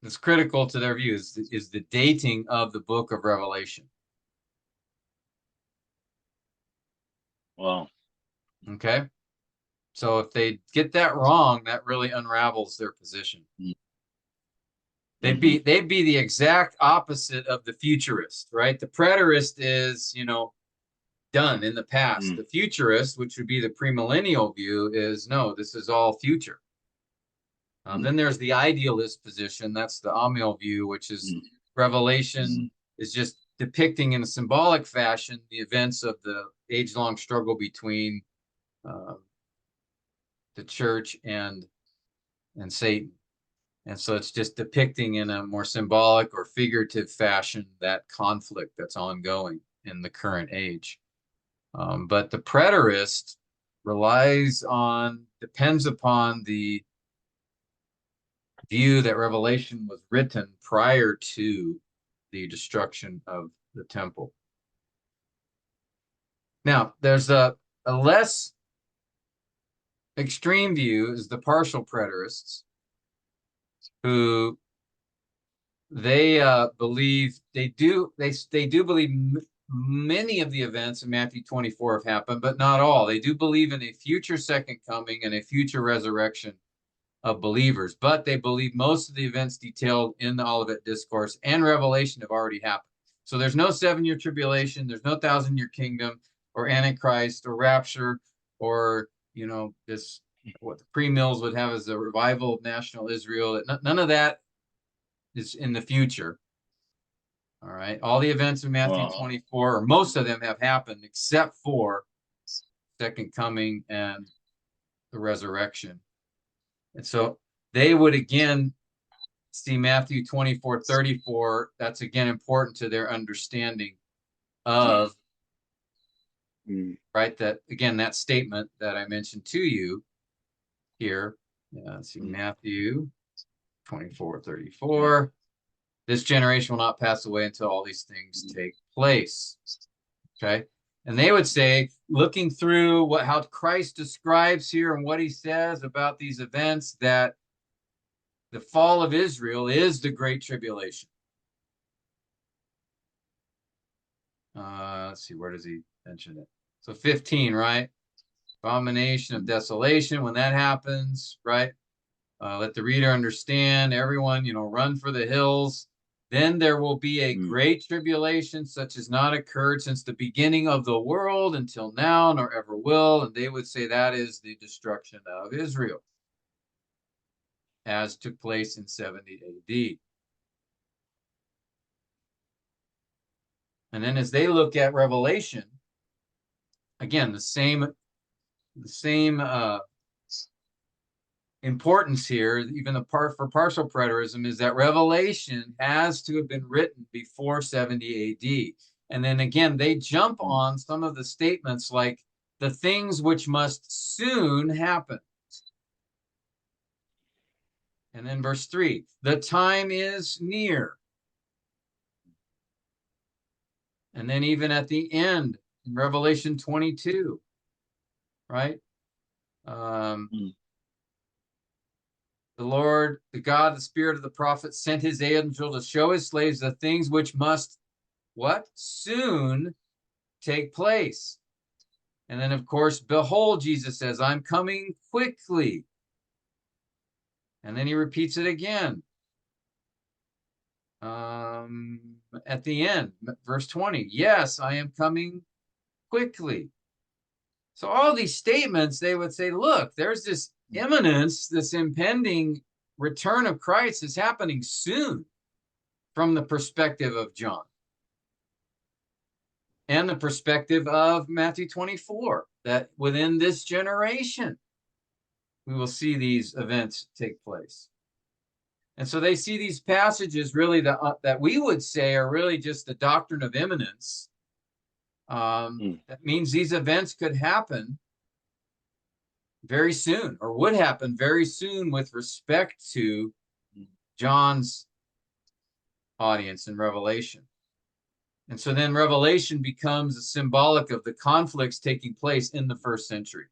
It's critical to their views is the dating of the book of Revelation. Wow. Okay. So if they get that wrong, that really unravels their position. They'd be the exact opposite of the futurist, right? The preterist is, done in the past. The futurist, which would be the premillennial view, is no, this is all future. Then there's the idealist position. That's the amial view, which is Revelation is just depicting in a symbolic fashion the events of the age-long struggle between the church and Satan. And so it's just depicting in a more symbolic or figurative fashion that conflict that's ongoing in the current age. But the preterist depends upon the view that Revelation was written prior to the destruction of the temple. Now, there's a less extreme view is the partial preterists, who they believe they do believe many of the events in Matthew 24 have happened, but not all. They do believe in a future second coming and a future resurrection of believers, but they believe most of the events detailed in the Olivet Discourse and Revelation have already happened. So there's no 7-year tribulation, there's no 1,000-year kingdom or Antichrist or rapture or this what the pre-mills would have as a revival of national Israel. None of that is in the future. All right. All the events in Matthew 24, or most of them, have happened except for second coming and the resurrection. And so they would again see Matthew 24:34. That's again important to their understanding of right, that again, that statement that I mentioned to you here. Let's see, Matthew 24:34. This generation will not pass away until all these things take place. Okay. And they would say, looking through how Christ describes here and what he says about these events, that the fall of Israel is the Great Tribulation. Let's see, where does he mention it? So 15, right? Abomination of desolation, when that happens, right? Let the reader understand, everyone, run for the hills. Then there will be a great tribulation, such as not occurred since the beginning of the world until now, nor ever will. And they would say that is the destruction of Israel, as took place in 70 AD. And then as they look at Revelation, again, the same importance here, even for partial preterism, is that Revelation has to have been written before 70 AD. And then again, they jump on some of the statements like the things which must soon happen. And then verse 3, the time is near. And then even at the end, in Revelation 22, right? The Lord, the God, the Spirit of the prophet, sent his angel to show his slaves the things which must, what? Soon take place. And then, of course, behold, Jesus says, I'm coming quickly. And then he repeats it again. at the end, verse 20, yes, I am coming quickly. So all these statements, they would say, look, there's this imminence, this impending return of Christ is happening soon from the perspective of John and the perspective of Matthew 24, that within this generation, we will see these events take place. And so they see these passages really that we would say are really just the doctrine of imminence. That means these events could happen very soon, or would happen very soon with respect to John's audience in Revelation. And so then Revelation becomes a symbolic of the conflicts taking place in the first century.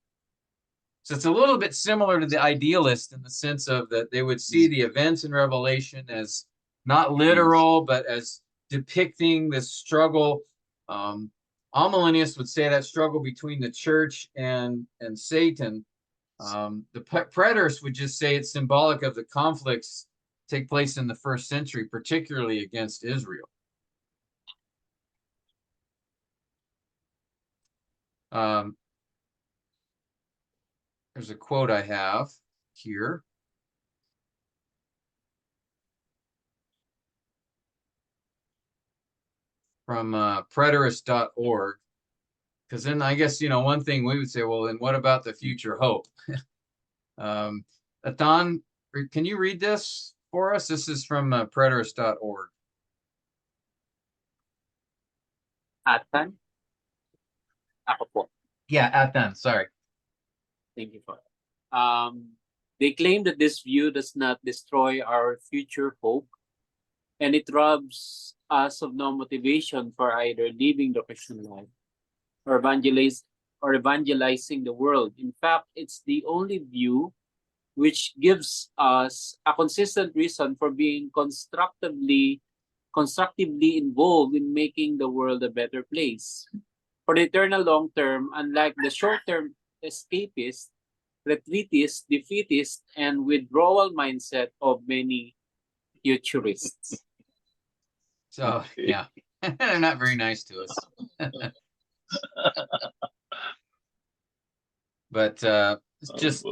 So it's a little bit similar to the idealist in the sense of that they would see the events in Revelation as not literal, but as depicting this struggle. Amillennialists would say that struggle between the church and Satan. The preterists would just say it's symbolic of the conflicts take place in the first century, particularly against Israel. There's a quote I have here from preterist.org, because then I guess, one thing we would say, well, then what about the future hope? Atan, can you read this for us? This is from preterist.org. Atan? Ako po. Yeah, Atan, sorry. Thank you for they claim that this view does not destroy our future hope, and it robs us of no motivation for either living the Christian life or evangelizing the world. In fact, it's the only view which gives us a consistent reason for being constructively involved in making the world a better place. For the eternal long term, unlike the short-term escapist, retreatist, defeatist, and withdrawal mindset of many futurists. So, yeah, they're not very nice to us. But it's just,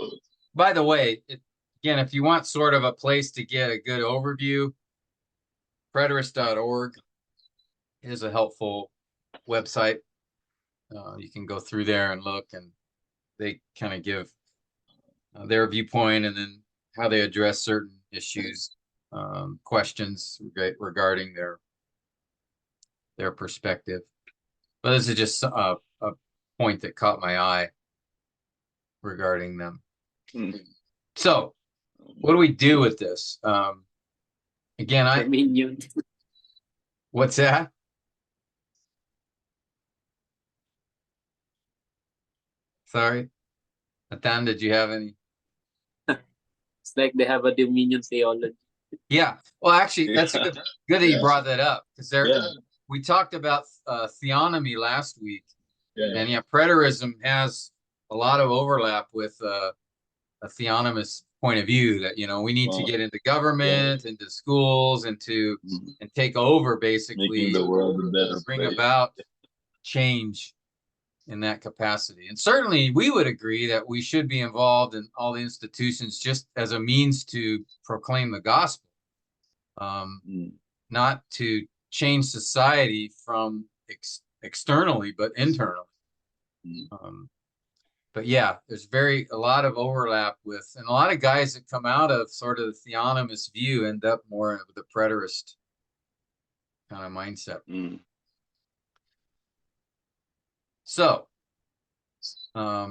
by the way, again, if you want sort of a place to get a good overview, preterist.org is a helpful website. You can go through there and look, and they kind of give their viewpoint and then how they address certain issues, questions regarding their perspective. But this is just a point that caught my eye regarding them. So what do we do with this? Again, what's that? Sorry, Atan, did you have any? It's like they have a dominion theology. Yeah, well, actually, that's good that you brought that up, because we talked about theonomy last week, and preterism has a lot of overlap with a theonomist point of view that we need to get into government, into schools, and take over, basically, making the world a better bring place. about change in that capacity. And certainly we would agree that we should be involved in all the institutions just as a means to proclaim the gospel, not to change society from externally, but internally. But yeah, there's a lot of overlap with, and a lot of guys that come out of sort of the theonomist view end up more of the preterist kind of mindset. So, I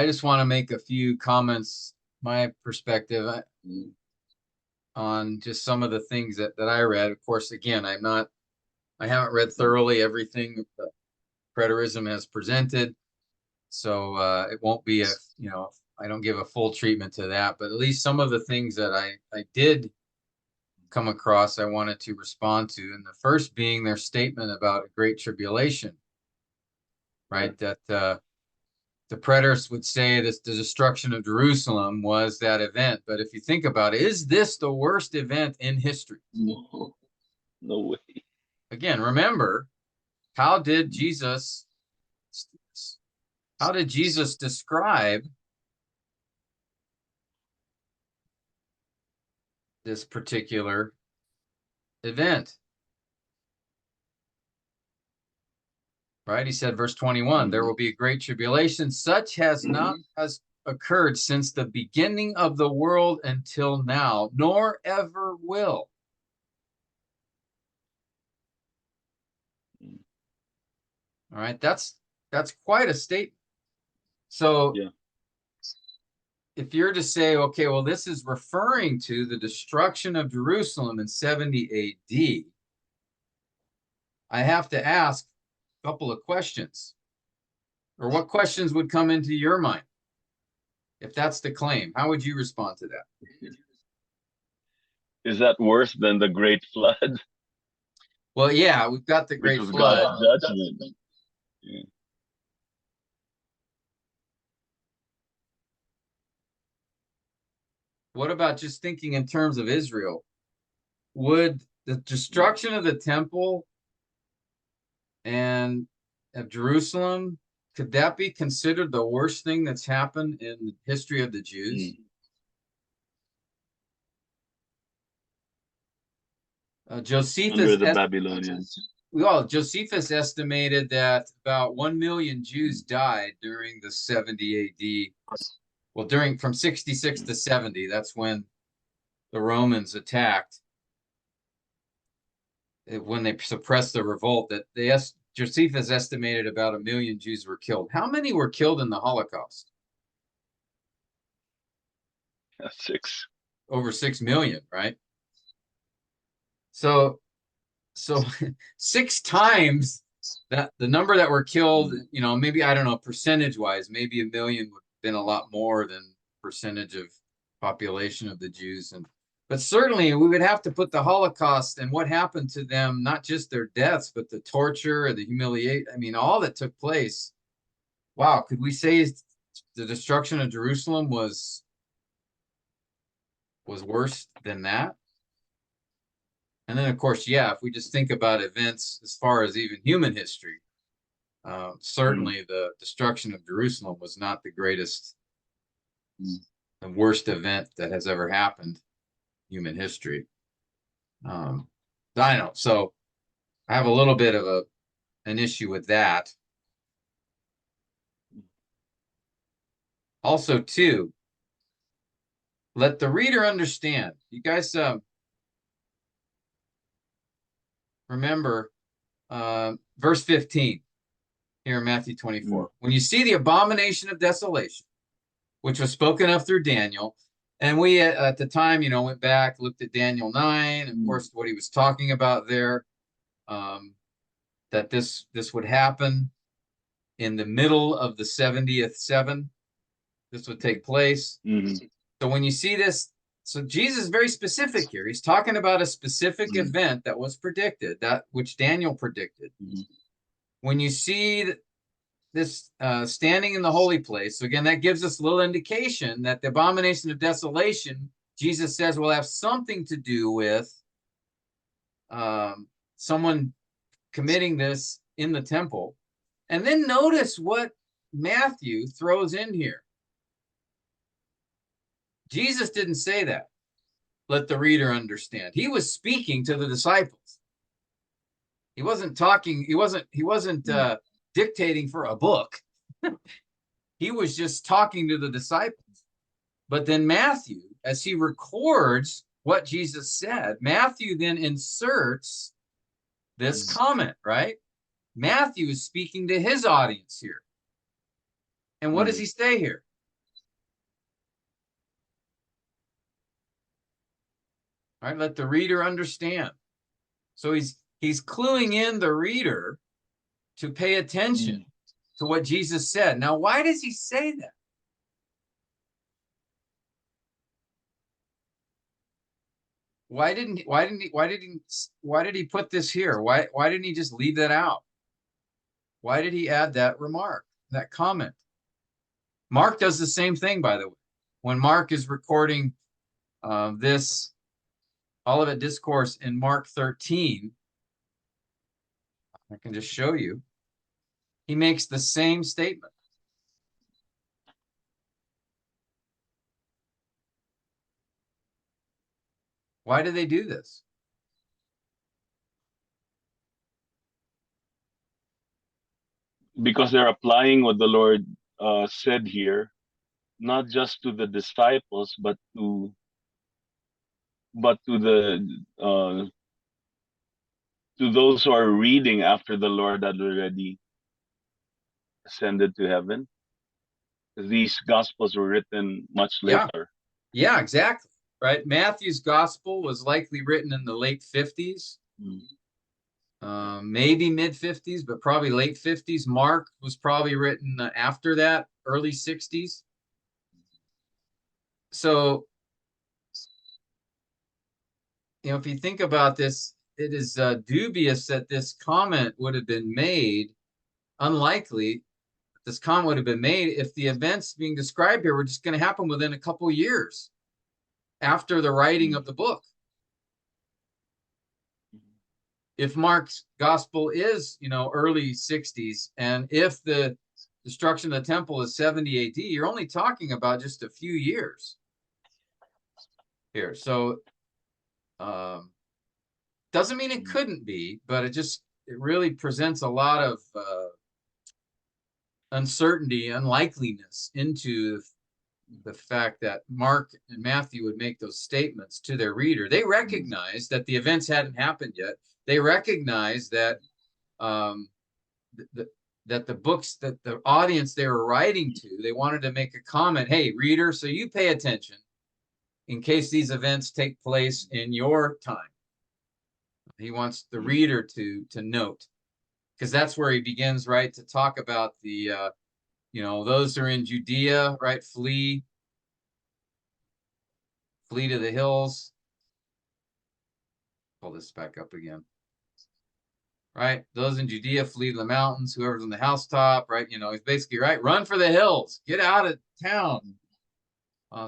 just want to make a few comments, my perspective on just some of the things that I read. Of course, again, I haven't read thoroughly everything that preterism has presented. So it won't be I don't give a full treatment to that, but at least some of the things that I did come across, I wanted to respond to. And the first being their statement about a great tribulation, right? That the preterists would say that the destruction of Jerusalem was that event. But if you think about it, is this the worst event in history? No, no way. Again, remember, how did Jesus describe this particular event? Right? He said, verse 21, there will be a great tribulation, such has not has occurred since the beginning of the world until now, nor ever will. All right, that's quite a statement. So Yeah. if you're to say, okay, well, this is referring to the destruction of Jerusalem in 70 AD, I have to ask a couple of questions. Or what questions would come into your mind if that's the claim? How would you respond to that? Is that worse than the Great Flood, Well, yeah, we've got the which Great was Flood. God's judgment? Yeah. What about just thinking in terms of Israel? Would the destruction of the temple and of Jerusalem, could that be considered the worst thing that's happened in the history of the Jews? Josephus Under the Babylonians. Josephus estimated that about 1 million Jews died during the 70 AD. Well, from 66 to 70, that's when the Romans attacked. When they suppressed the revolt, Josephus estimated about 1 million Jews were killed. How many were killed in the Holocaust? 6. Over 6 million, right? So 6 times that the number that were killed, maybe, I don't know, percentage wise, maybe 1 million would have been a lot more than percentage of population of the Jews. But certainly we would have to put the Holocaust and what happened to them, not just their deaths, but the torture, the humiliation, all that took place. Wow, could we say the destruction of Jerusalem was worse than that? And then, of course, yeah, if we just think about events as far as even human history, certainly the destruction of Jerusalem was not the greatest, the worst event that has ever happened in human history. I know. So I have a little bit of an issue with that. Also, too, let the reader understand. You guys remember verse 15 here in Matthew 24. When you see the abomination of desolation, which was spoken of through Daniel, and we at the time, went back, looked at Daniel 9, of course, what he was talking about there, that this would happen in the middle of the 70th seven. This would take place. So when you see this, so Jesus is very specific here. He's talking about a specific event that was predicted, that which Daniel predicted. When you see this standing in the holy place, so again, that gives us a little indication that the abomination of desolation, Jesus says, will have something to do with someone committing this in the temple. And then notice what Matthew throws in here. Jesus didn't say that. Let the reader understand. He was speaking to the disciples. He wasn't talking. He wasn't dictating for a book. He was just talking to the disciples. But then Matthew, as he records what Jesus said, Matthew then inserts this comment, right? Matthew is speaking to his audience here. And what does he say here? All right, let the reader understand. So he's cluing in the reader to pay attention to what Jesus said. Now, why does he say that? Why did he put this here? Why didn't he just leave that out? Why did he add that remark, that comment? Mark does the same thing, by the way. When Mark is recording this Olivet Discourse in Mark 13, I can just show you, he makes the same statement. Why do they do this? Because they're applying what the Lord said here, not just to the disciples, but to the to those who are reading after the Lord had already ascended to heaven. These gospels were written much Yeah. later. Yeah, exactly. Right. Matthew's gospel was likely written in the late 50s, maybe mid 50s, but probably late 50s. Mark was probably written after that, early 60s. So, if you think about this, it is dubious that this comment would have been made, unlikely this comment would have been made if the events being described here were just going to happen within a couple of years after the writing of the book. If Mark's gospel is, early 60s, and if the destruction of the temple is 70 AD, you're only talking about just a few years here. So doesn't mean it couldn't be, but it really presents a lot of uncertainty, unlikeliness into the fact that Mark and Matthew would make those statements to their reader. They recognize that the events hadn't happened yet. They recognize that that the books, that the audience they were writing to, they wanted to make a comment. Hey, reader, so you pay attention in case these events take place in your time. He wants the reader to note, because that's where he begins, right, to talk about the those who are in Judea, right, flee to the hills. Pull this back up again. Right, those in Judea flee to the mountains. Whoever's on the housetop, right, he's basically right. Run for the hills. Get out of town.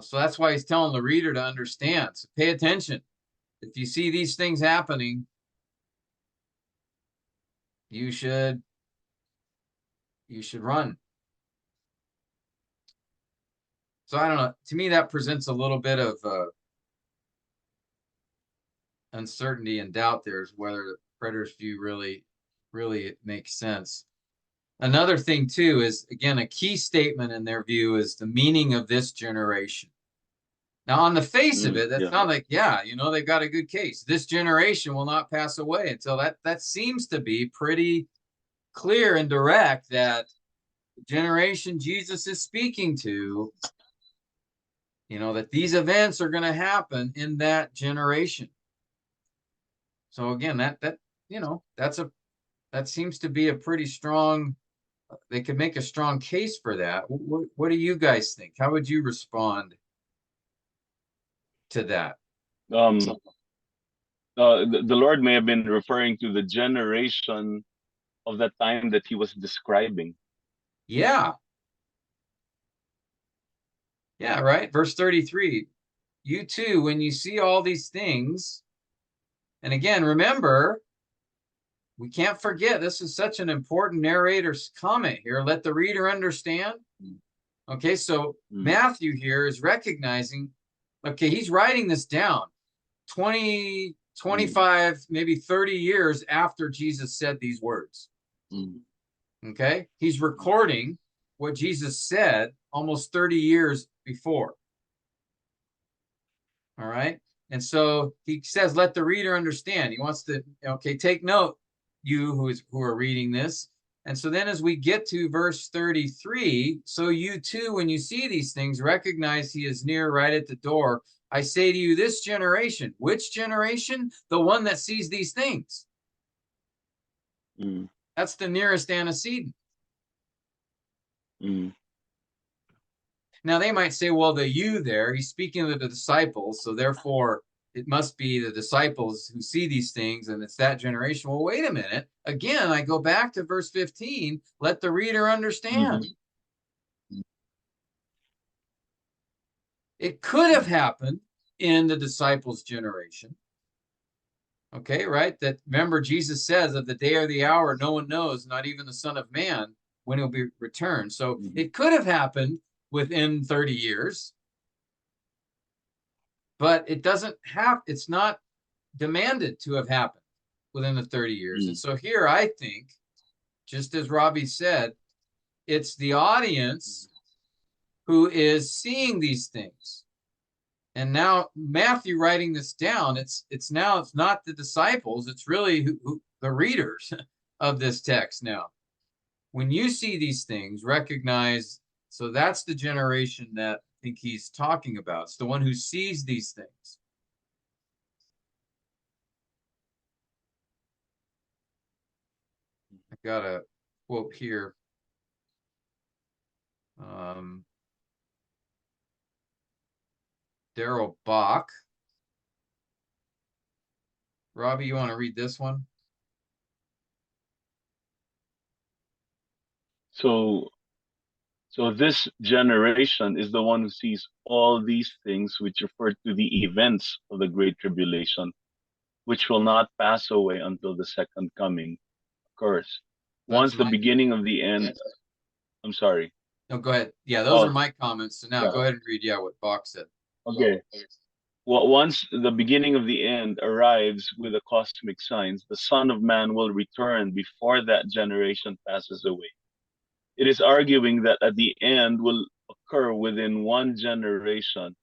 So that's why he's telling the reader to understand. So pay attention. If you see these things happening, you should run. So I don't know. To me, that presents a little bit of uncertainty and doubt there is whether the preterist view really makes sense. Another thing too is, again, a key statement in their view is the meaning of this generation. Now, on the face of it, that sounds like, they've got a good case. This generation will not pass away until that seems to be pretty clear and direct, that the generation Jesus is speaking to, that these events are going to happen in that generation. So again, that seems to be a pretty strong, they could make a strong case for that. What do you guys think? How would you respond to that? The Lord may have been referring to the generation of that time that he was describing. Yeah, right. Verse 33, you too, when you see all these things, and again, remember, we can't forget, this is such an important narrator's comment here. Let the reader understand. Okay, so Matthew here is recognizing, okay, he's writing this down 20, 25, maybe 30 years after Jesus said these words. Okay, he's recording what Jesus said almost 30 years before. All right, and so he says, let the reader understand. He wants to, take note, you who are reading this. And so then as we get to verse 33, so you too, when you see these things, recognize he is near, right at the door. I say to you, this generation. Which generation? The one that sees these things. That's the nearest antecedent. Now they might say, well, the you there, he's speaking to the disciples, so therefore it must be the disciples who see these things, and it's that generation. Well, wait a minute. Again, I go back to verse 15. Let the reader understand. It could have happened in the disciples' generation. Okay, right? That remember, Jesus says of the day or the hour, no one knows, not even the Son of Man, when he'll be returned. So it could have happened within 30 years, but it doesn't have, it's not demanded to have happened within the 30 years. And so here I think, just as Robbie said, it's the audience who is seeing these things. And now Matthew writing this down, it's not the disciples, it's really the readers of this text now. When you see these things, recognize, so that's the generation that I think he's talking about. It's the one who sees these things. I got a quote here. Daryl Bach. Robbie, you want to read this one? So this generation is the one who sees all these things, which refer to the events of the Great Tribulation, which will not pass away until the second coming occurs. Once the beginning of the end, I'm sorry. No, go ahead. Yeah, those are my comments. So now Yeah. go ahead and read, what Bach said. Okay. Well, once the beginning of the end arrives with the cosmic signs, the Son of Man will return before that generation passes away. It is arguing that at the end will occur within one generation.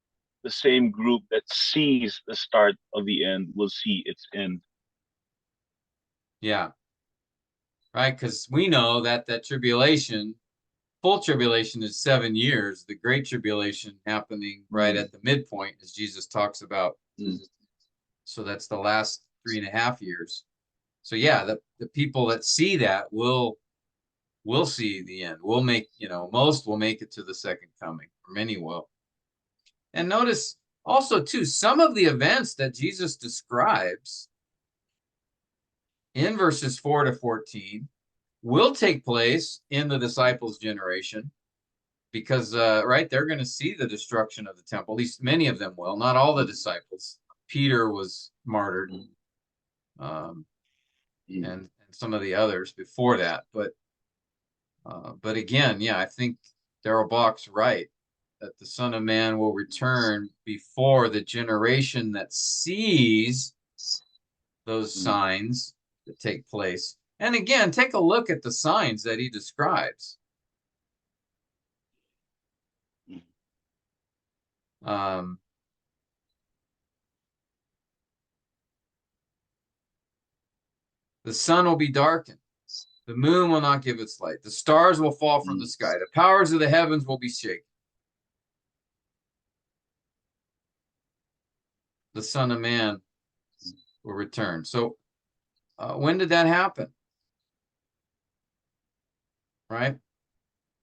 The same group that sees the start of the end will see its end. Yeah. Right, because we know that tribulation, full tribulation is 7 years. The great tribulation happening right at the midpoint, as Jesus talks about. So that's the last 3.5 years. So yeah, the people that see that will see the end. We'll make, most will make it to the second coming, or many will. And notice also too, some of the events that Jesus describes in verses 4 to 14 will take place in the disciples' generation, because right, they're going to see the destruction of the temple. At least many of them will, not all the disciples. Peter was martyred, and some of the others before that. But again, yeah, I think Daryl Bach's right that the Son of Man will return before the generation that sees those signs that take place. And again, take a look at the signs that he describes. The sun will be darkened. The moon will not give its light. The stars will fall from the sky. The powers of the heavens will be shaken. The Son of Man will return. So when did that happen? Right?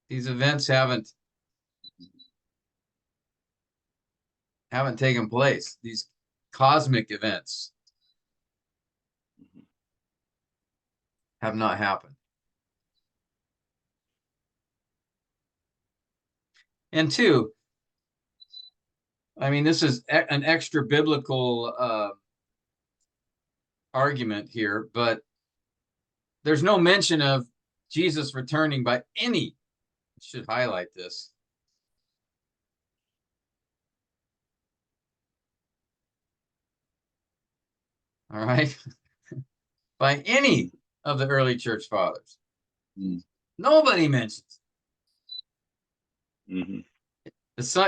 These events haven't taken place. These cosmic events have not happened. And two, I mean, this is an extra biblical argument here, but there's no mention of Jesus returning by any, I should highlight this. All right. By any of the early church fathers. Nobody mentions. The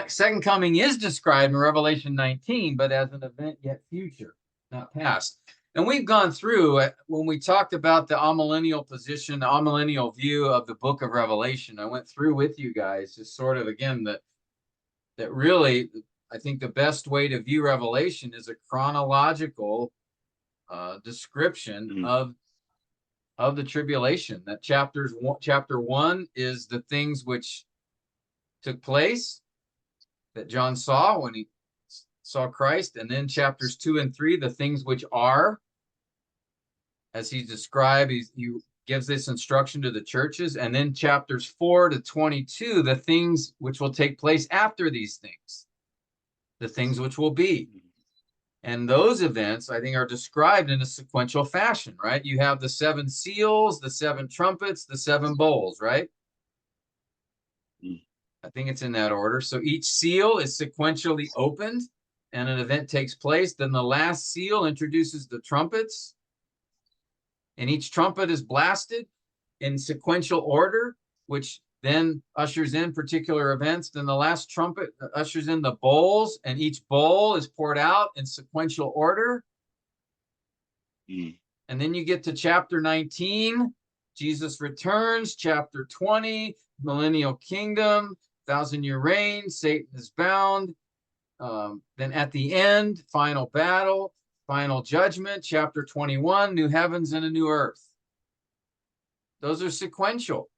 second coming is described in Revelation 19, but as an event yet future, not past. And we've gone through, when we talked about the amillennial position, the amillennial view of the book of Revelation, I went through with you guys just sort of, again, that really, I think the best way to view Revelation is a chronological description of the tribulation. That chapter 1 is the things which took place that John saw when he saw Christ, and then chapters 2 and 3, the things which are, as he described, he gives this instruction to the churches, and then chapters 4 to 22, the things which will take place after these things. the things which will be. And those events, I think, are described in a sequential fashion, right? You have the 7 seals, the 7 trumpets, the 7 bowls, right? I think it's in that order. So each seal is sequentially opened and an event takes place. Then the last seal introduces the trumpets, and each trumpet is blasted in sequential order, which then ushers in particular events. Then the last trumpet ushers in the bowls, and each bowl is poured out in sequential order. And then you get to chapter 19, Jesus returns. Chapter 20, millennial kingdom, 1,000-year reign, Satan is bound. Then at the end, final battle, final judgment. Chapter 21, new heavens and a new earth. Those are sequential.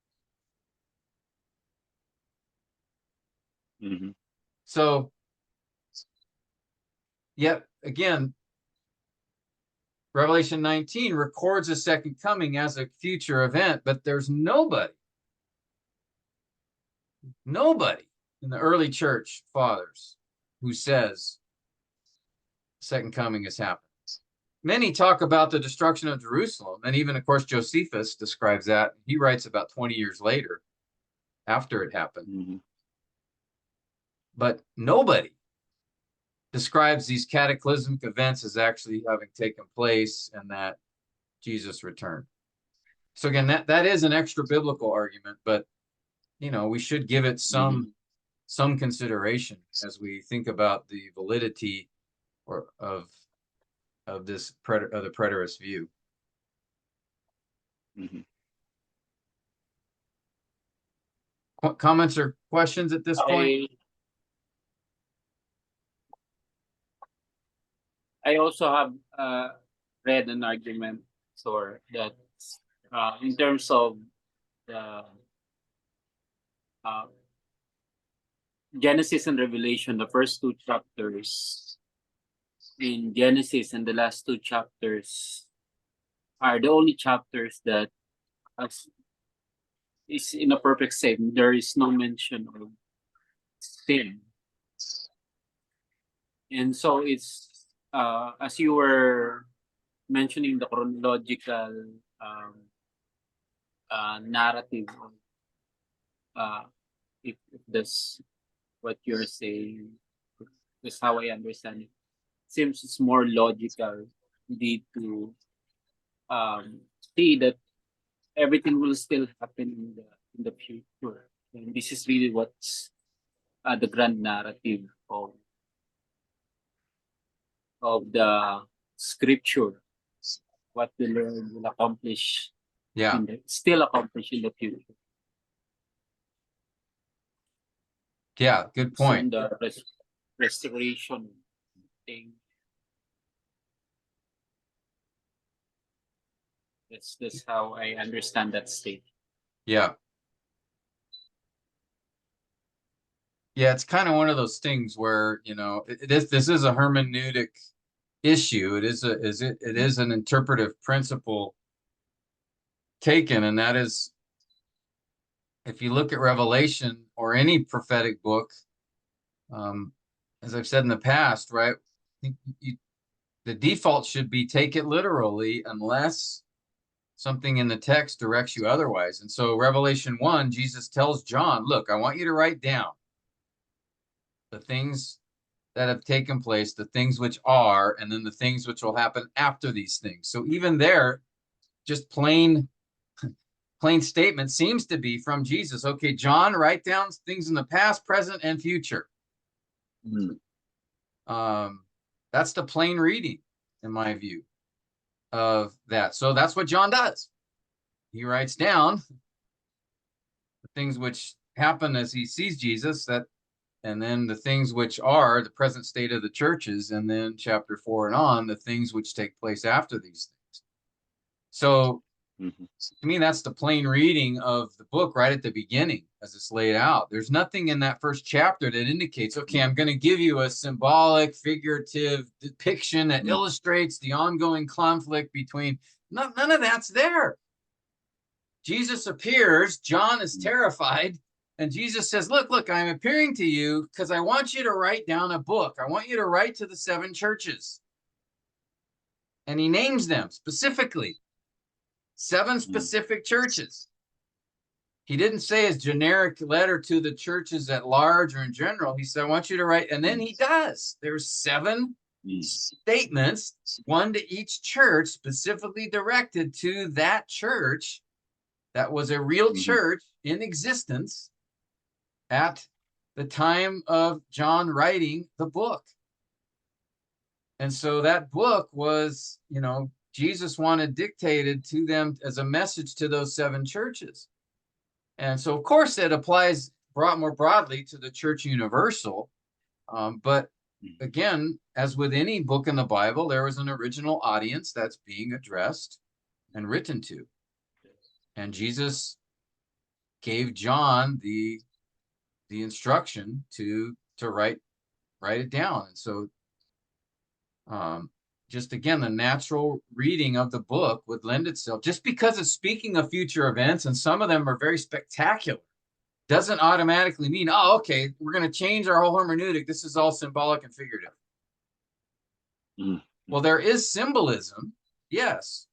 So, yet again, Revelation 19 records a second coming as a future event, but there's nobody in the early church fathers who says second coming has happened. Many talk about the destruction of Jerusalem, and even, of course, Josephus describes that. He writes about 20 years later, after it happened. But nobody describes these cataclysmic events as actually having taken place and that Jesus returned. So again, that is an extra biblical argument, but you know, we should give it some consideration as we think about the validity of this the preterist view. Comments or questions at this point? I also have read an argument or that in terms of the Genesis and Revelation, the first 2 chapters in Genesis and the last 2 chapters are the only chapters that is in a perfect state. There is no mention of sin. And so it's as you were mentioning the chronological narrative of if that's what you're saying, that's how I understand it. Seems it's more logical indeed to see that everything will still happen in the future. And this is really what's the grand narrative of the scripture, what the Lord will accomplish, still accomplish in the future. Yeah, good point. So the restoration thing. That's how I understand that state. Yeah. Yeah, it's kind of one of those things where, you know, this is a hermeneutic issue. It is an interpretive principle taken, and that is, if you look at Revelation or any prophetic book, as I've said in the past, right, the default should be take it literally unless something in the text directs you otherwise. And so Revelation 1, Jesus tells John, look, I want you to write down the things that have taken place, the things which are, and then the things which will happen after these things. So even there, just plain statement seems to be from Jesus. Okay, John, write down things in the past, present, and future. That's the plain reading, in my view, of that. So that's what John does. He writes down the things which happen as he sees Jesus, and then the things which are the present state of the churches, and then chapter 4 and on, the things which take place after these things. So to me, that's the plain reading of the book right at the beginning as it's laid out. There's nothing in that first chapter that indicates, okay, I'm going to give you a symbolic, figurative depiction that illustrates the ongoing conflict between, none of that's there. Jesus appears, John is terrified, And Jesus says, look, I'm appearing to you because I want you to write down a book. I want you to write to the 7 churches. And he names them specifically. 7 specific churches. He didn't say his generic letter to the churches at large or in general. He said, I want you to write, and then he does. There's 7 statements, 1 to each church, specifically directed to that church that was a real church in existence at the time of John writing the book. And so that book was, Jesus wanted dictated to them as a message to those 7 churches. And so, of course, it applies more broadly to the church universal. But again, as with any book in the Bible, there was an original audience that's being addressed and written to. And Jesus gave John the instruction to write it down. And so just again, the natural reading of the book would lend itself, just because it's speaking of future events, and some of them are very spectacular, doesn't automatically mean, oh, okay, we're going to change our whole hermeneutic. This is all symbolic and figurative. Well, there is symbolism, yes.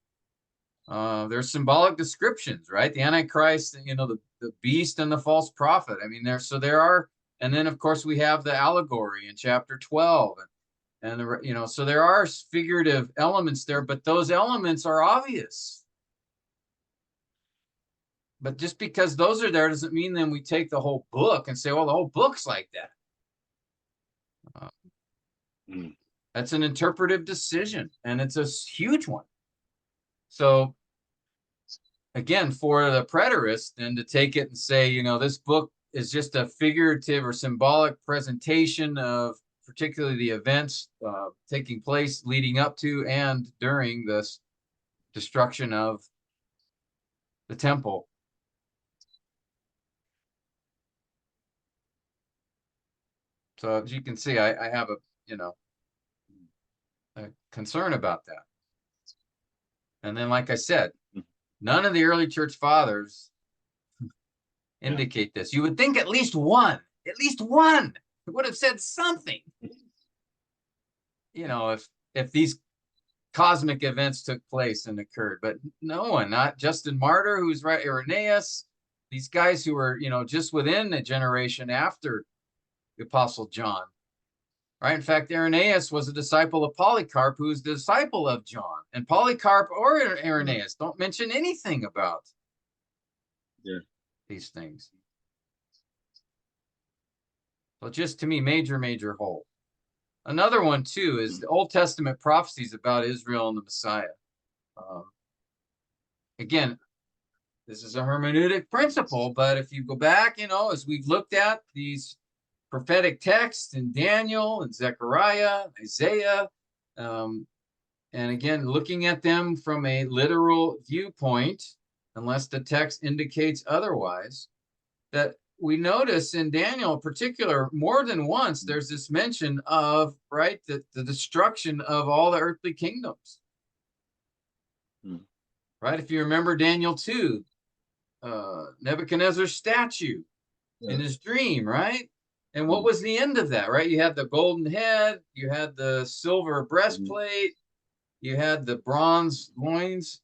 There's symbolic descriptions, right? The Antichrist, the beast and the false prophet. I mean, there are, and then of course we have the allegory in chapter 12, and so there are figurative elements there, but those elements are obvious. But just because those are there doesn't mean then we take the whole book and say, well, the whole book's like that. That's an interpretive decision, and it's a huge one. So again, for the preterist, then to take it and say, this book is just a figurative or symbolic presentation of particularly the events taking place leading up to and during this destruction of the temple. So as you can see, I have a concern about that. And then, like I said, none of the early church fathers indicate this. You would think at least one would have said something. If these cosmic events took place and occurred, but no one, not Justin Martyr, who's right, Irenaeus, these guys who were, just within a generation after the Apostle John, right? In fact, Irenaeus was a disciple of Polycarp, who was the disciple of John, and Polycarp or Irenaeus don't mention anything about these things. So just to me, major hole. Another one too is the Old Testament prophecies about Israel and the Messiah. Again, this is a hermeneutic principle, but if you go back, as we've looked at these prophetic texts in Daniel and Zechariah, Isaiah, and again, looking at them from a literal viewpoint, unless the text indicates otherwise, that we notice in Daniel in particular, more than once, there's this mention of, right, the destruction of all the earthly kingdoms. Right? If you remember Daniel 2, Nebuchadnezzar's statue in his dream, right? And what was the end of that, right? You had the golden head, you had the silver breastplate, you had the bronze loins,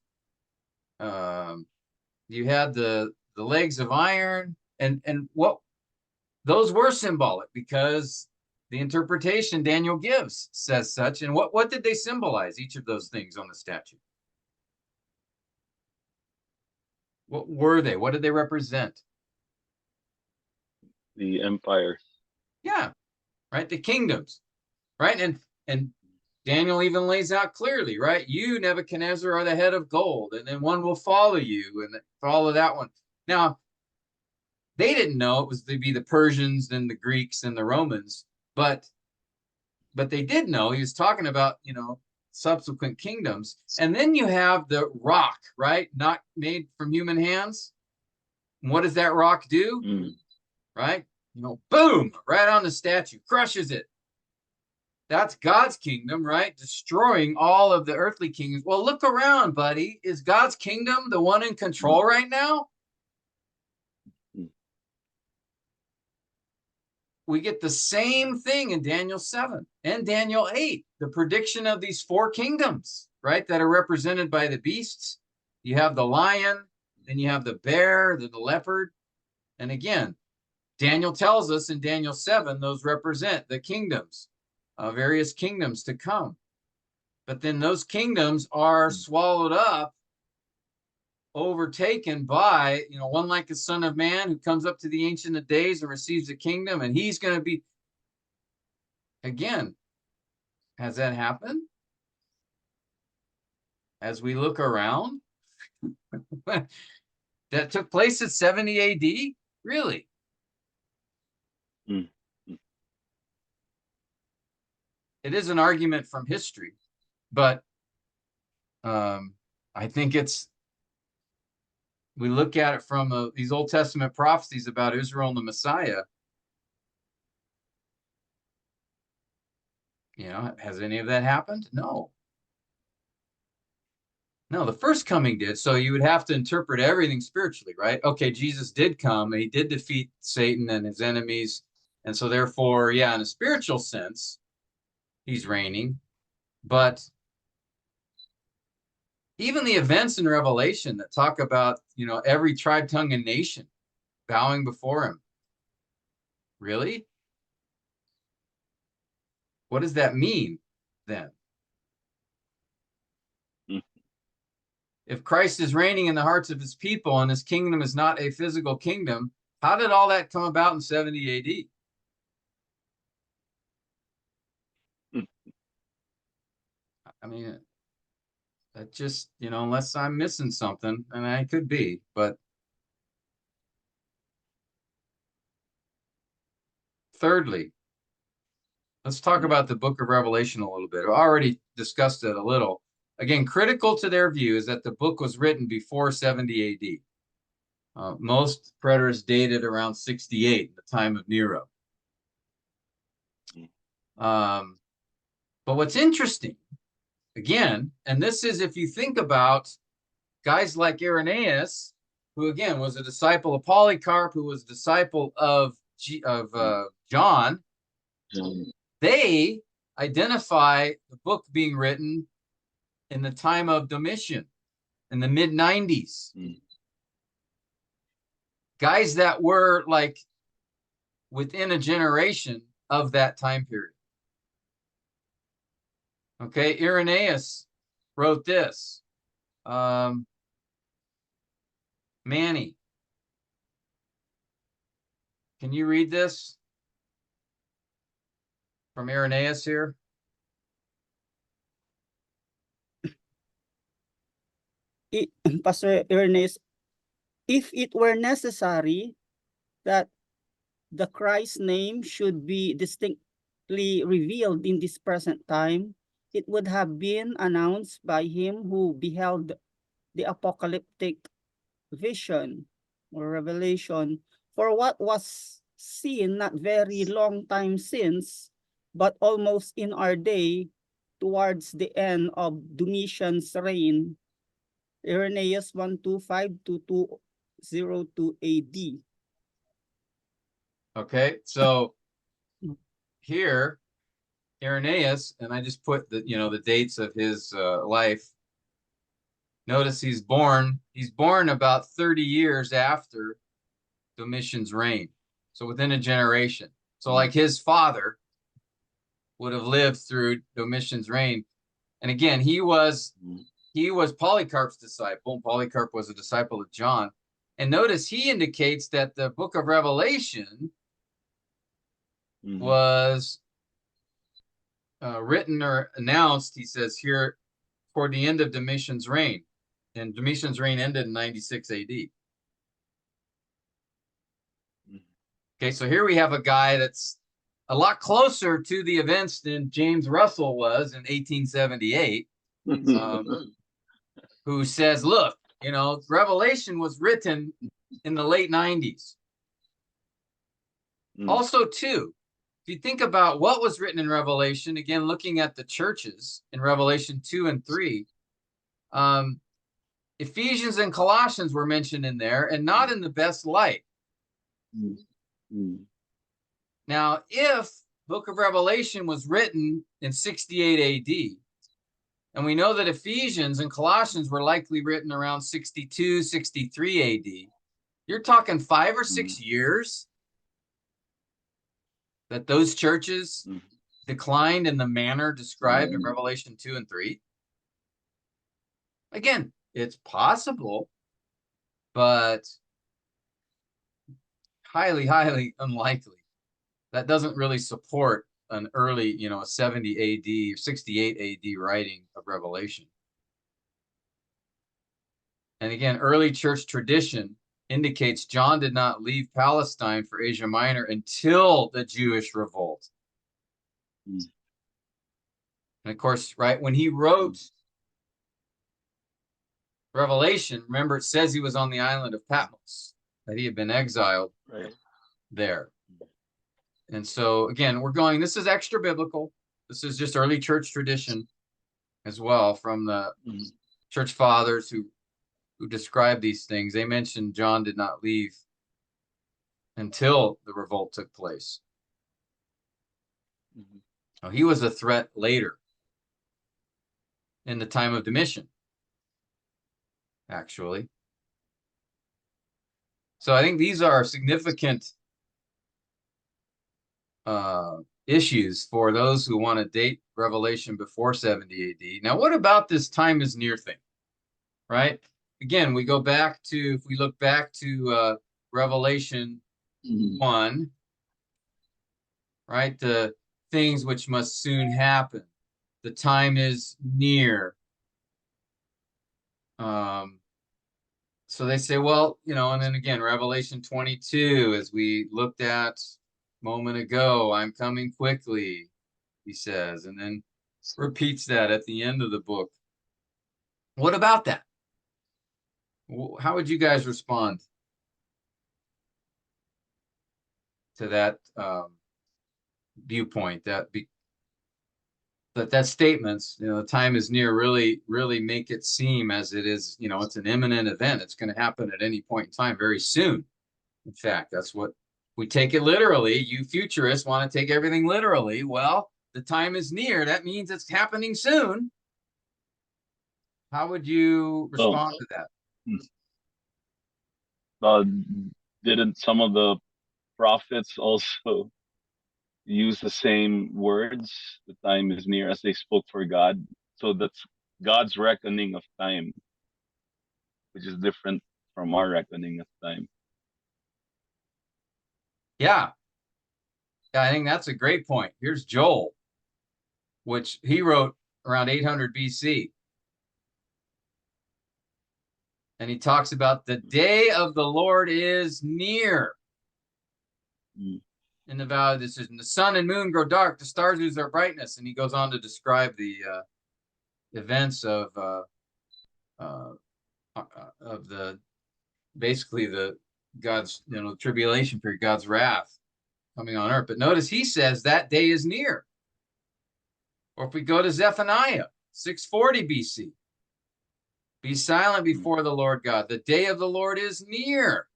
you had the legs of iron, and what those were symbolic because the interpretation Daniel gives says such. And what did they symbolize, each of those things on the statue? What were they? What did they represent? The empire. Yeah, right. The kingdoms, right? And Daniel even lays out clearly, right? You, Nebuchadnezzar, are the head of gold, and then one will follow you and follow that one. Now, they didn't know it was to be the Persians and the Greeks and the Romans, but they did know he was talking about, subsequent kingdoms. And then you have the rock, right? Not made from human hands. And what does that rock do? Right? Boom, right on the statue, crushes it. That's God's kingdom, right? Destroying all of the earthly kingdoms. Well, look around, buddy. Is God's kingdom the one in control right now? we get the same thing in Daniel 7 and Daniel 8, the prediction of these four kingdoms, right, that are represented by the beasts. You have the lion, then you have the bear, the leopard. And again, Daniel tells us in Daniel 7, those represent the kingdoms, various kingdoms to come. But then those kingdoms are swallowed up, overtaken by, one like the Son of Man who comes up to the Ancient of Days and receives the kingdom, and he's going to be, again, has that happened? As we look around, that took place at 70 AD? Really? It is an argument from history, but I think we look at it from these Old Testament prophecies about Israel and the Messiah. Has any of that happened? No. No, the first coming did. So you would have to interpret everything spiritually, right? Okay, Jesus did come, and he did defeat Satan and his enemies. And so therefore, yeah, in a spiritual sense, he's reigning. But even the events in Revelation that talk about, every tribe, tongue, and nation bowing before him. Really? What does that mean then? If Christ is reigning in the hearts of his people and his kingdom is not a physical kingdom, how did all that come about in 70 AD? I mean, that just, unless I'm missing something, and I could be, but thirdly, let's talk about the book of Revelation a little bit. I've already discussed it a little. Again, critical to their view is that the book was written before 70 AD. Most preterists dated around 68, the time of Nero. But what's interesting, again, and this is if you think about guys like Irenaeus, who again was a disciple of Polycarp, who was a disciple of John, they identify the book being written in the time of Domitian, in the mid-90s. Guys that were like within a generation of that time period. Okay, Irenaeus wrote this. Manny, can you read this from Irenaeus here? Pastor Ernest, if it were necessary that the Christ name should be distinctly revealed in this present time, it would have been announced by him who beheld the apocalyptic vision or revelation. For what was seen not very long time since, but almost in our day, towards the end of Domitian's reign, Irenaeus 125 to 202 AD. Okay, so here, Irenaeus, and I just put the dates of his life. Notice he's born about 30 years after Domitian's reign. So within a generation. So like his father would have lived through Domitian's reign. And again, he was Polycarp's disciple, and Polycarp was a disciple of John. And notice he indicates that the book of Revelation was written or announced, he says here, toward the end of Domitian's reign. And Domitian's reign ended in 96 AD. Okay, so here we have a guy that's a lot closer to the events than James Russell was in 1878, who says, look, Revelation was written in the late 90s. Also, too, if you think about what was written in Revelation, again, looking at the churches in Revelation 2 and 3, Ephesians and Colossians were mentioned in there, and not in the best light. Now, if Book of Revelation was written in 68 AD, and we know that Ephesians and Colossians were likely written around 62, 63 AD, you're talking 5 or 6 years that those churches declined in the manner described in Revelation 2 and 3. Again, it's possible, but highly, highly unlikely. That doesn't really support an early, a 70 AD or 68 AD writing of Revelation. And again, early church tradition indicates John did not leave Palestine for Asia Minor until the Jewish revolt. And of course, right, when he wrote Revelation, remember it says he was on the island of Patmos, that he had been exiled there. And so again, this is extra biblical. This is just early church tradition as well from the church fathers who describe these things. They mentioned John did not leave until the revolt took place. Now, he was a threat later in the time of Domitian, actually. So I think these are significant issues for those who want to date Revelation before 70 AD. Now, what about this time is near thing, right? Again, we go back to, if we look back to Revelation 1, right? The things which must soon happen. The time is near. So they say, well, and then again, Revelation 22, as we looked at a moment ago, I'm coming quickly, he says, and then repeats that at the end of the book. What about that? How would you guys respond to that viewpoint? That statements, the time is near, really make it seem as it is, it's an imminent event. It's going to happen at any point in time, very soon. In fact, that's what we take it literally. You futurists want to take everything literally. Well, the time is near. That means it's happening soon. How would you respond to that? Didn't some of the prophets also use the same words? The time is near, as they spoke for God. So that's God's reckoning of time, which is different from our reckoning of time. Yeah, I think that's a great point. Here's Joel, which he wrote around 800 BC. And he talks about the day of the Lord is near. In the valley of decision, the sun and moon grow dark, the stars lose their brightness. And he goes on to describe the events of basically the God's, tribulation period, God's wrath coming on earth. But notice he says that day is near. Or if we go to Zephaniah, 640 BC, be silent before the Lord God. The day of the Lord is near.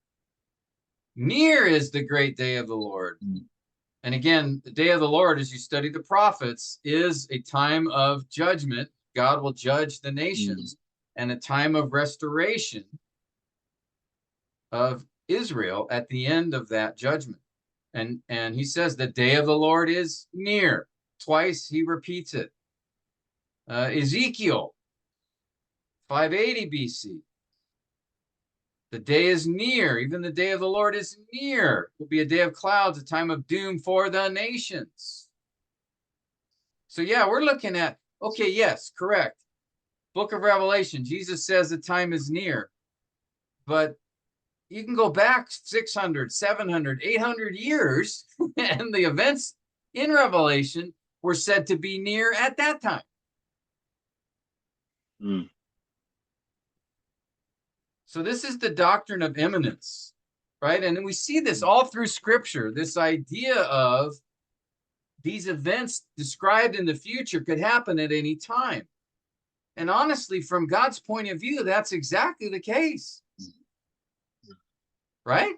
Near is the great day of the Lord. And again, the day of the Lord, as you study the prophets, is a time of judgment. God will judge the nations, and a time of restoration of Israel at the end of that judgment. And he says the day of the Lord is near. Twice he repeats it. Ezekiel, 580 BC. The day is near. Even the day of the Lord is near. It will be a day of clouds, a time of doom for the nations. So yeah, we're looking at, okay, yes, correct. Book of Revelation, Jesus says the time is near. But you can go back 600, 700, 800 years, and the events in Revelation were said to be near at that time. So this is the doctrine of imminence, right? And we see this all through Scripture, this idea of these events described in the future could happen at any time. And honestly, from God's point of view, that's exactly the case. Right?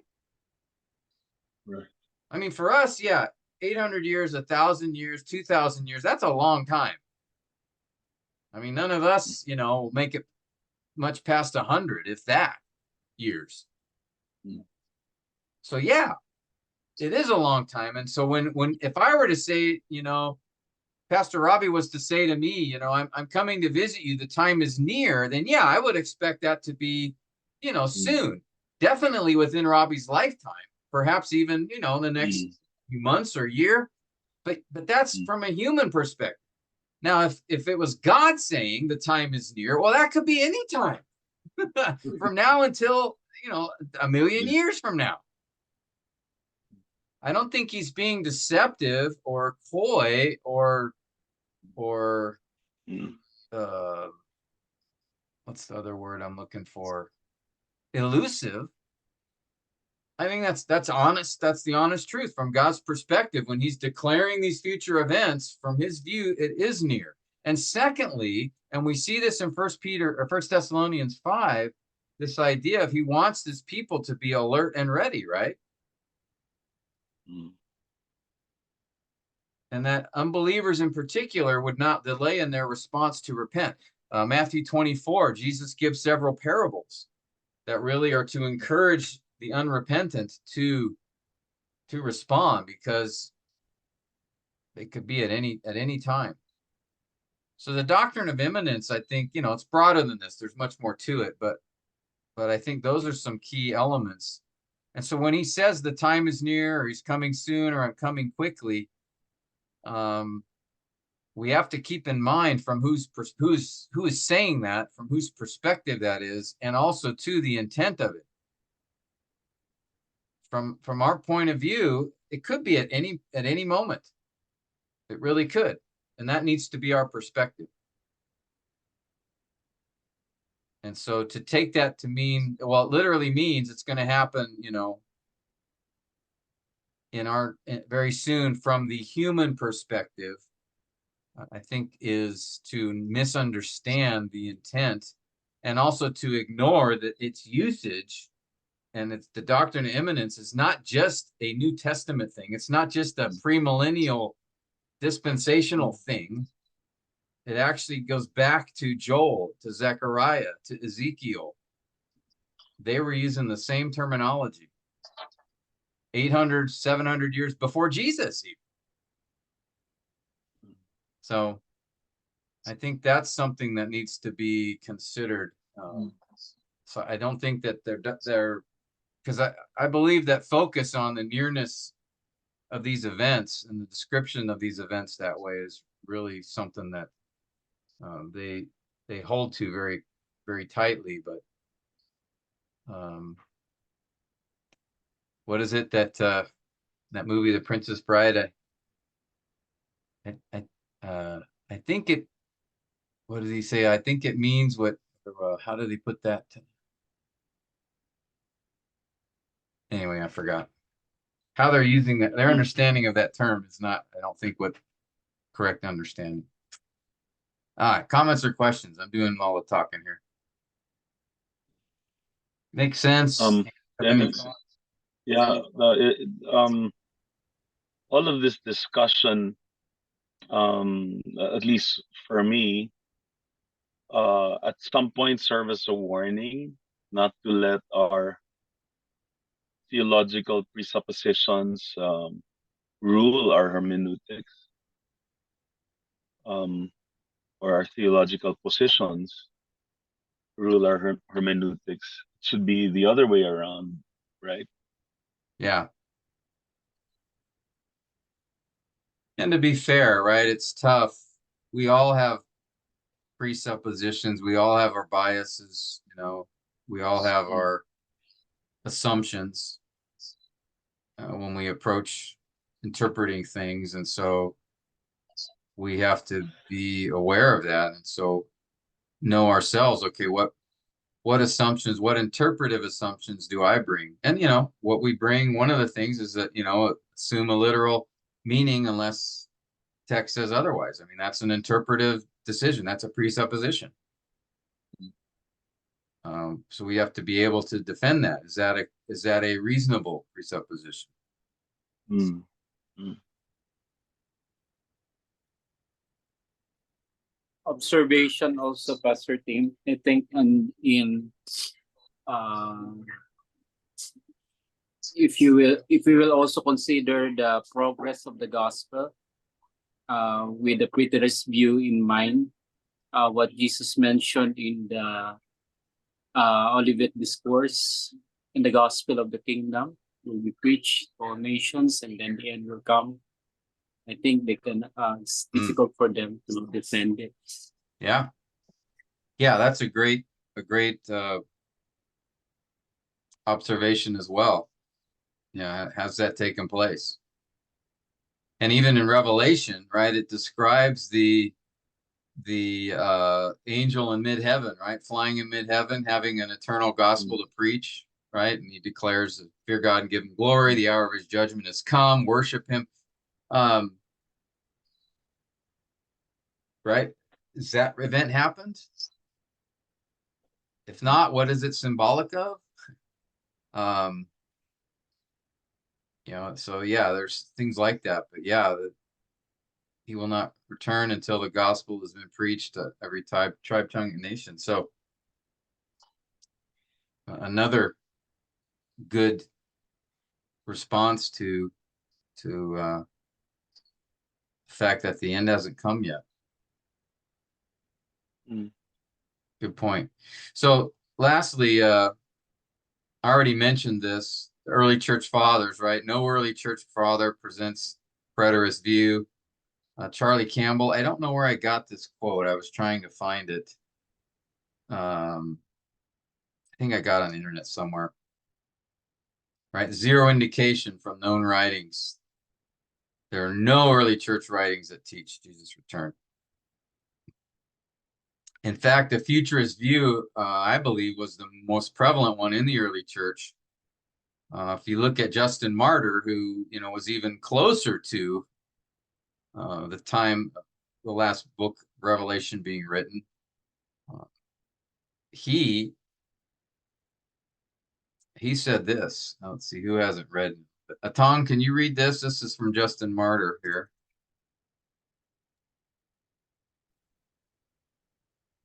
Right. I mean, for us, yeah, 800 years, 1,000 years, 2,000 years, that's a long time. I mean, none of us, you know, make it much past 100, if that, years. So yeah, it is a long time. And so if I were to say, you know, Pastor Robbie was to say to me, you know, I'm coming to visit you, the time is near, then yeah, I would expect that to be, you know, soon, definitely within Robbie's lifetime, perhaps even, you know, in the next few months or year. But that's from a human perspective. Now, if it was God saying the time is near, well, that could be any time from now until, you know, 1,000,000 years from now. I don't think he's being deceptive or coy or what's the other word I'm looking for? Elusive. I think that's honest. That's the honest truth from God's perspective. When he's declaring these future events, from his view, it is near. And secondly, and we see this in First Thessalonians 5, this idea of he wants his people to be alert and ready, right? And that unbelievers in particular would not delay in their response to repent. Matthew 24, Jesus gives several parables that really are to encourage the unrepentant to respond, because they could be at any time. So the doctrine of imminence, I think, you know, it's broader than this. There's much more to it, but I think those are some key elements. And so when he says the time is near, or he's coming soon, or I'm coming quickly, we have to keep in mind from who is saying that, from whose perspective that is, and also to the intent of it. From our point of view, it could be at any moment. It really could, and that needs to be our perspective. And so to take that to mean, well, it literally means it's going to happen, you know, very soon from the human perspective, I think is to misunderstand the intent, and also to ignore that its usage and it's the doctrine of imminence is not just a New Testament thing. It's not just a premillennial dispensational thing. It actually goes back to Joel, to Zechariah, to Ezekiel. They were using the same terminology 800, 700 years before Jesus even. So I think that's something that needs to be considered. So I don't think that they're because I believe that focus on the nearness of these events and the description of these events that way is really something that they hold to very, very tightly. But what is it that that movie, The Princess Bride? I think it. What does he say? I think it means what? How did he put that? Anyway, I forgot. How they're using that, their understanding of that term is not, I don't think, what correct understanding. All right, comments or questions? I'm doing all the talking here. Makes sense. Yeah, all of this discussion, at least for me, at some point serve as a warning not to let our theological presuppositions rule our hermeneutics, or our theological positions rule our hermeneutics. It should be the other way around, right? Yeah. And to be fair, right, it's tough. We all have presuppositions. We all have our biases, you know, we all have our assumptions when we approach interpreting things. And so we have to be aware of that. And so know ourselves, okay, what assumptions, what interpretive assumptions do I bring? And, you know, what we bring, one of the things is that, you know, assume a literal meaning unless text says otherwise. I mean, that's an interpretive decision. That's a presupposition. So we have to be able to defend that. Is that a reasonable presupposition? observation also, Pastor Tim. I think um, if we will also consider the progress of the gospel with the preterist view in mind, what Jesus mentioned in the Olivet Discourse in the gospel of the kingdom will be preached to all nations, and then the end will come. I think they can. It's difficult for them to defend it. Yeah. Yeah, that's a great observation as well. Yeah, has that taken place? And even in Revelation, right, it describes the angel in mid-heaven, right, flying in mid-heaven, having an eternal gospel to preach, right? And he declares, fear God and give him glory, the hour of his judgment has come, worship him. Right? Has that event happened? If not, what is it symbolic of? So yeah, there's things like that, but yeah, he will not return until the gospel has been preached to every tribe, tongue, and nation. So another good response to the fact that the end hasn't come yet. Good point. So lastly, I already mentioned this, the early church fathers, right? No early church father presents preterist view. Charlie Campbell, I don't know where I got this quote. I was trying to find it. I think I got it on the internet somewhere. Right? Zero indication from known writings. There are no early church writings that teach Jesus' return. In fact, the futurist view, I believe, was the most prevalent one in the early church. If you look at Justin Martyr, who was even closer to the time of the last book, Revelation, being written, he said this. Let's see, who hasn't read? Atan, can you read this? This is from Justin Martyr here.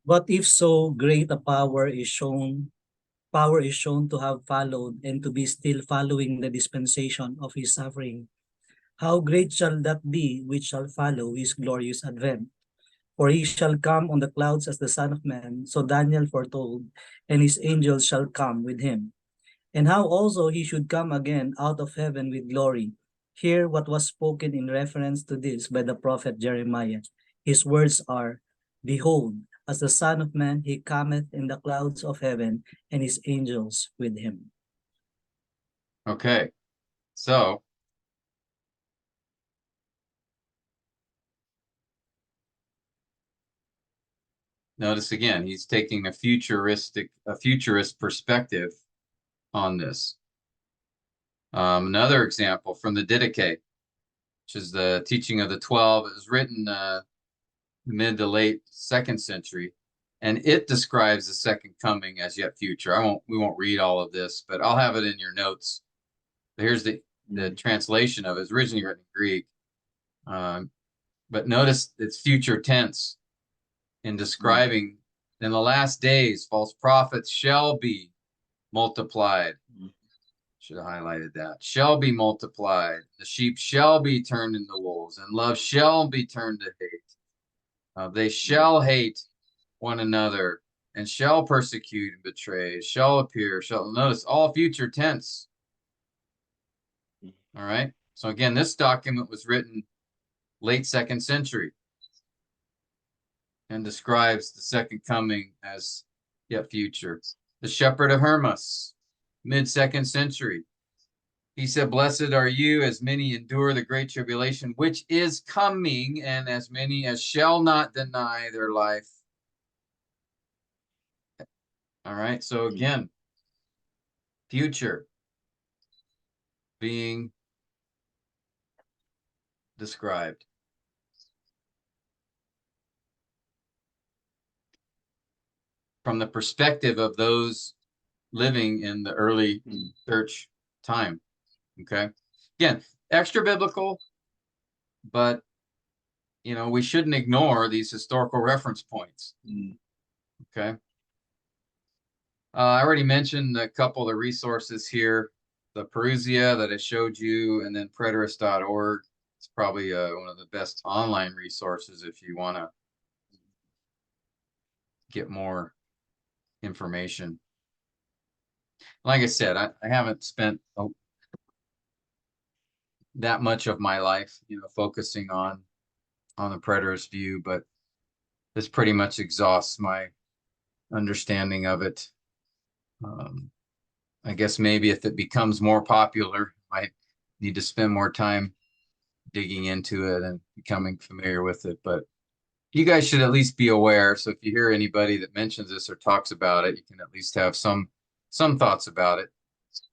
But if so great a power is shown to have followed and to be still following the dispensation of his suffering, how great shall that be which shall follow his glorious advent? For he shall come on the clouds as the Son of Man, so Daniel foretold, and his angels shall come with him. And how also he should come again out of heaven with glory. Hear what was spoken in reference to this by the prophet Jeremiah. His words are, Behold, as the Son of Man he cometh in the clouds of heaven, and his angels with him. Okay, so notice again, he's taking a futurist perspective on this. Another example from the Didache, which is the teaching of the 12. It was written mid to late 2nd century, and it describes the second coming as yet future. We won't read all of this, but I'll have it in your notes. But here's the translation of it. It's originally written in Greek, but notice it's future tense in describing in the last days false prophets shall be multiplied. Should have highlighted that. Shall be multiplied. The sheep shall be turned into wolves, and love shall be turned to hate. They shall hate one another, and shall persecute and betray, shall appear, shall notice all future tense. All right. So again, this document was written late 2nd century and describes the second coming as yet future. The Shepherd of Hermas, mid 2nd century. He said, Blessed are you, as many endure the great tribulation, which is coming, and as many as shall not deny their life. All right, so again, future being described. From the perspective of those living in the early church time. Okay. Again, extra biblical, but you know, we shouldn't ignore these historical reference points. Okay. I already mentioned a couple of the resources here, the Perusia that I showed you, and then preterist.org. It's probably one of the best online resources if you want to get more information. Like I said, I haven't spent that much of my life, you know, focusing on the preterist view, but this pretty much exhausts my understanding of it. I guess maybe if it becomes more popular, I might need to spend more time digging into it and becoming familiar with it. But you guys should at least be aware. So if you hear anybody that mentions this or talks about it, you can at least have some thoughts about it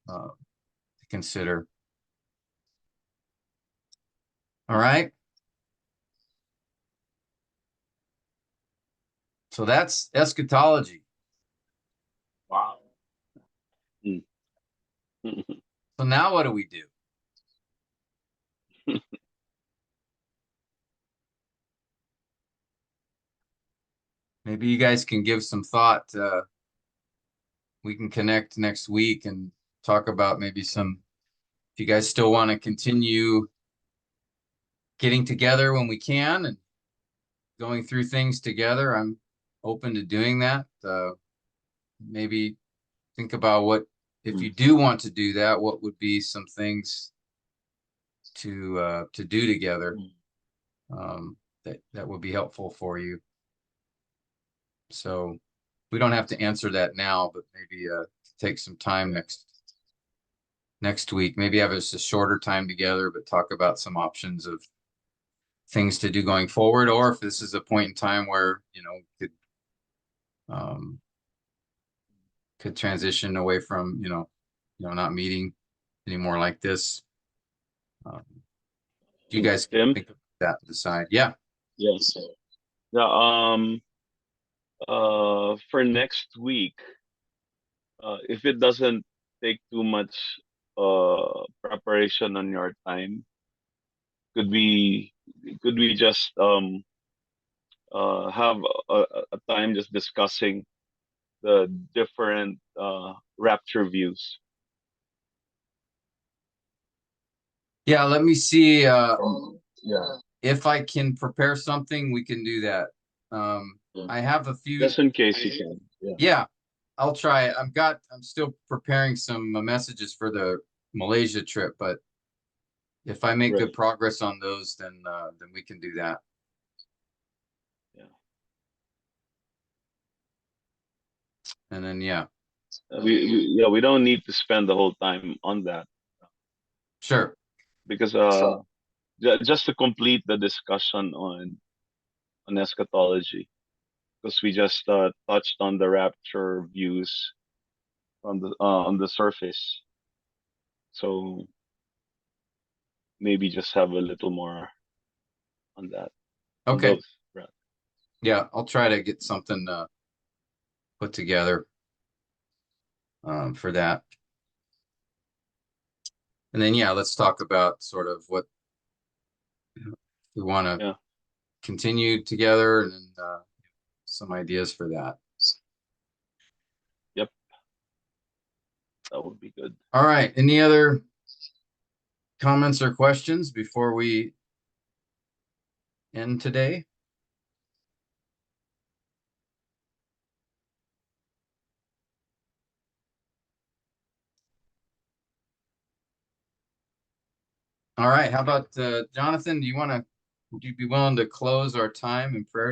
to consider. All right. So that's eschatology. Wow. So now what do we do? Maybe you guys can give some thought. We can connect next week and talk about maybe some, if you guys still want to continue getting together when we can and going through things together, I'm open to doing that. Maybe think about what, if you do want to do that, what would be some things to do together that would be helpful for you. So we don't have to answer that now, but maybe take some time next week. Maybe have us a shorter time together, but talk about some options of things to do going forward, or if this is a point in time where, you know, could transition away from, you know, not meeting anymore like this. You guys can Tim? think of that and decide. Yeah. Yes. Yeah. For next week, if it doesn't take too much preparation on your time, could we just have a time just discussing the different rapture views? Yeah, let me see Yeah, if I can prepare something, we can do that. I have a few. just in case you can. Yeah, I'll try it. I'm still preparing some messages for the Malaysia trip, but if I make good Right. progress on those, then we can do that. Yeah. And then yeah, We don't need to spend the whole time on that, sure. because just to complete the discussion on eschatology, because we just touched on the rapture views on the surface. So maybe just have a little more on that. On Okay. those, right. Yeah, I'll try to get something put together for that. And then yeah, let's talk about sort of what we want to continue together, and then some ideas for that. Yep, that would be good. All right. Any other comments or questions before we end today? All right. How about Jonathan? Would you be willing to close our time in prayer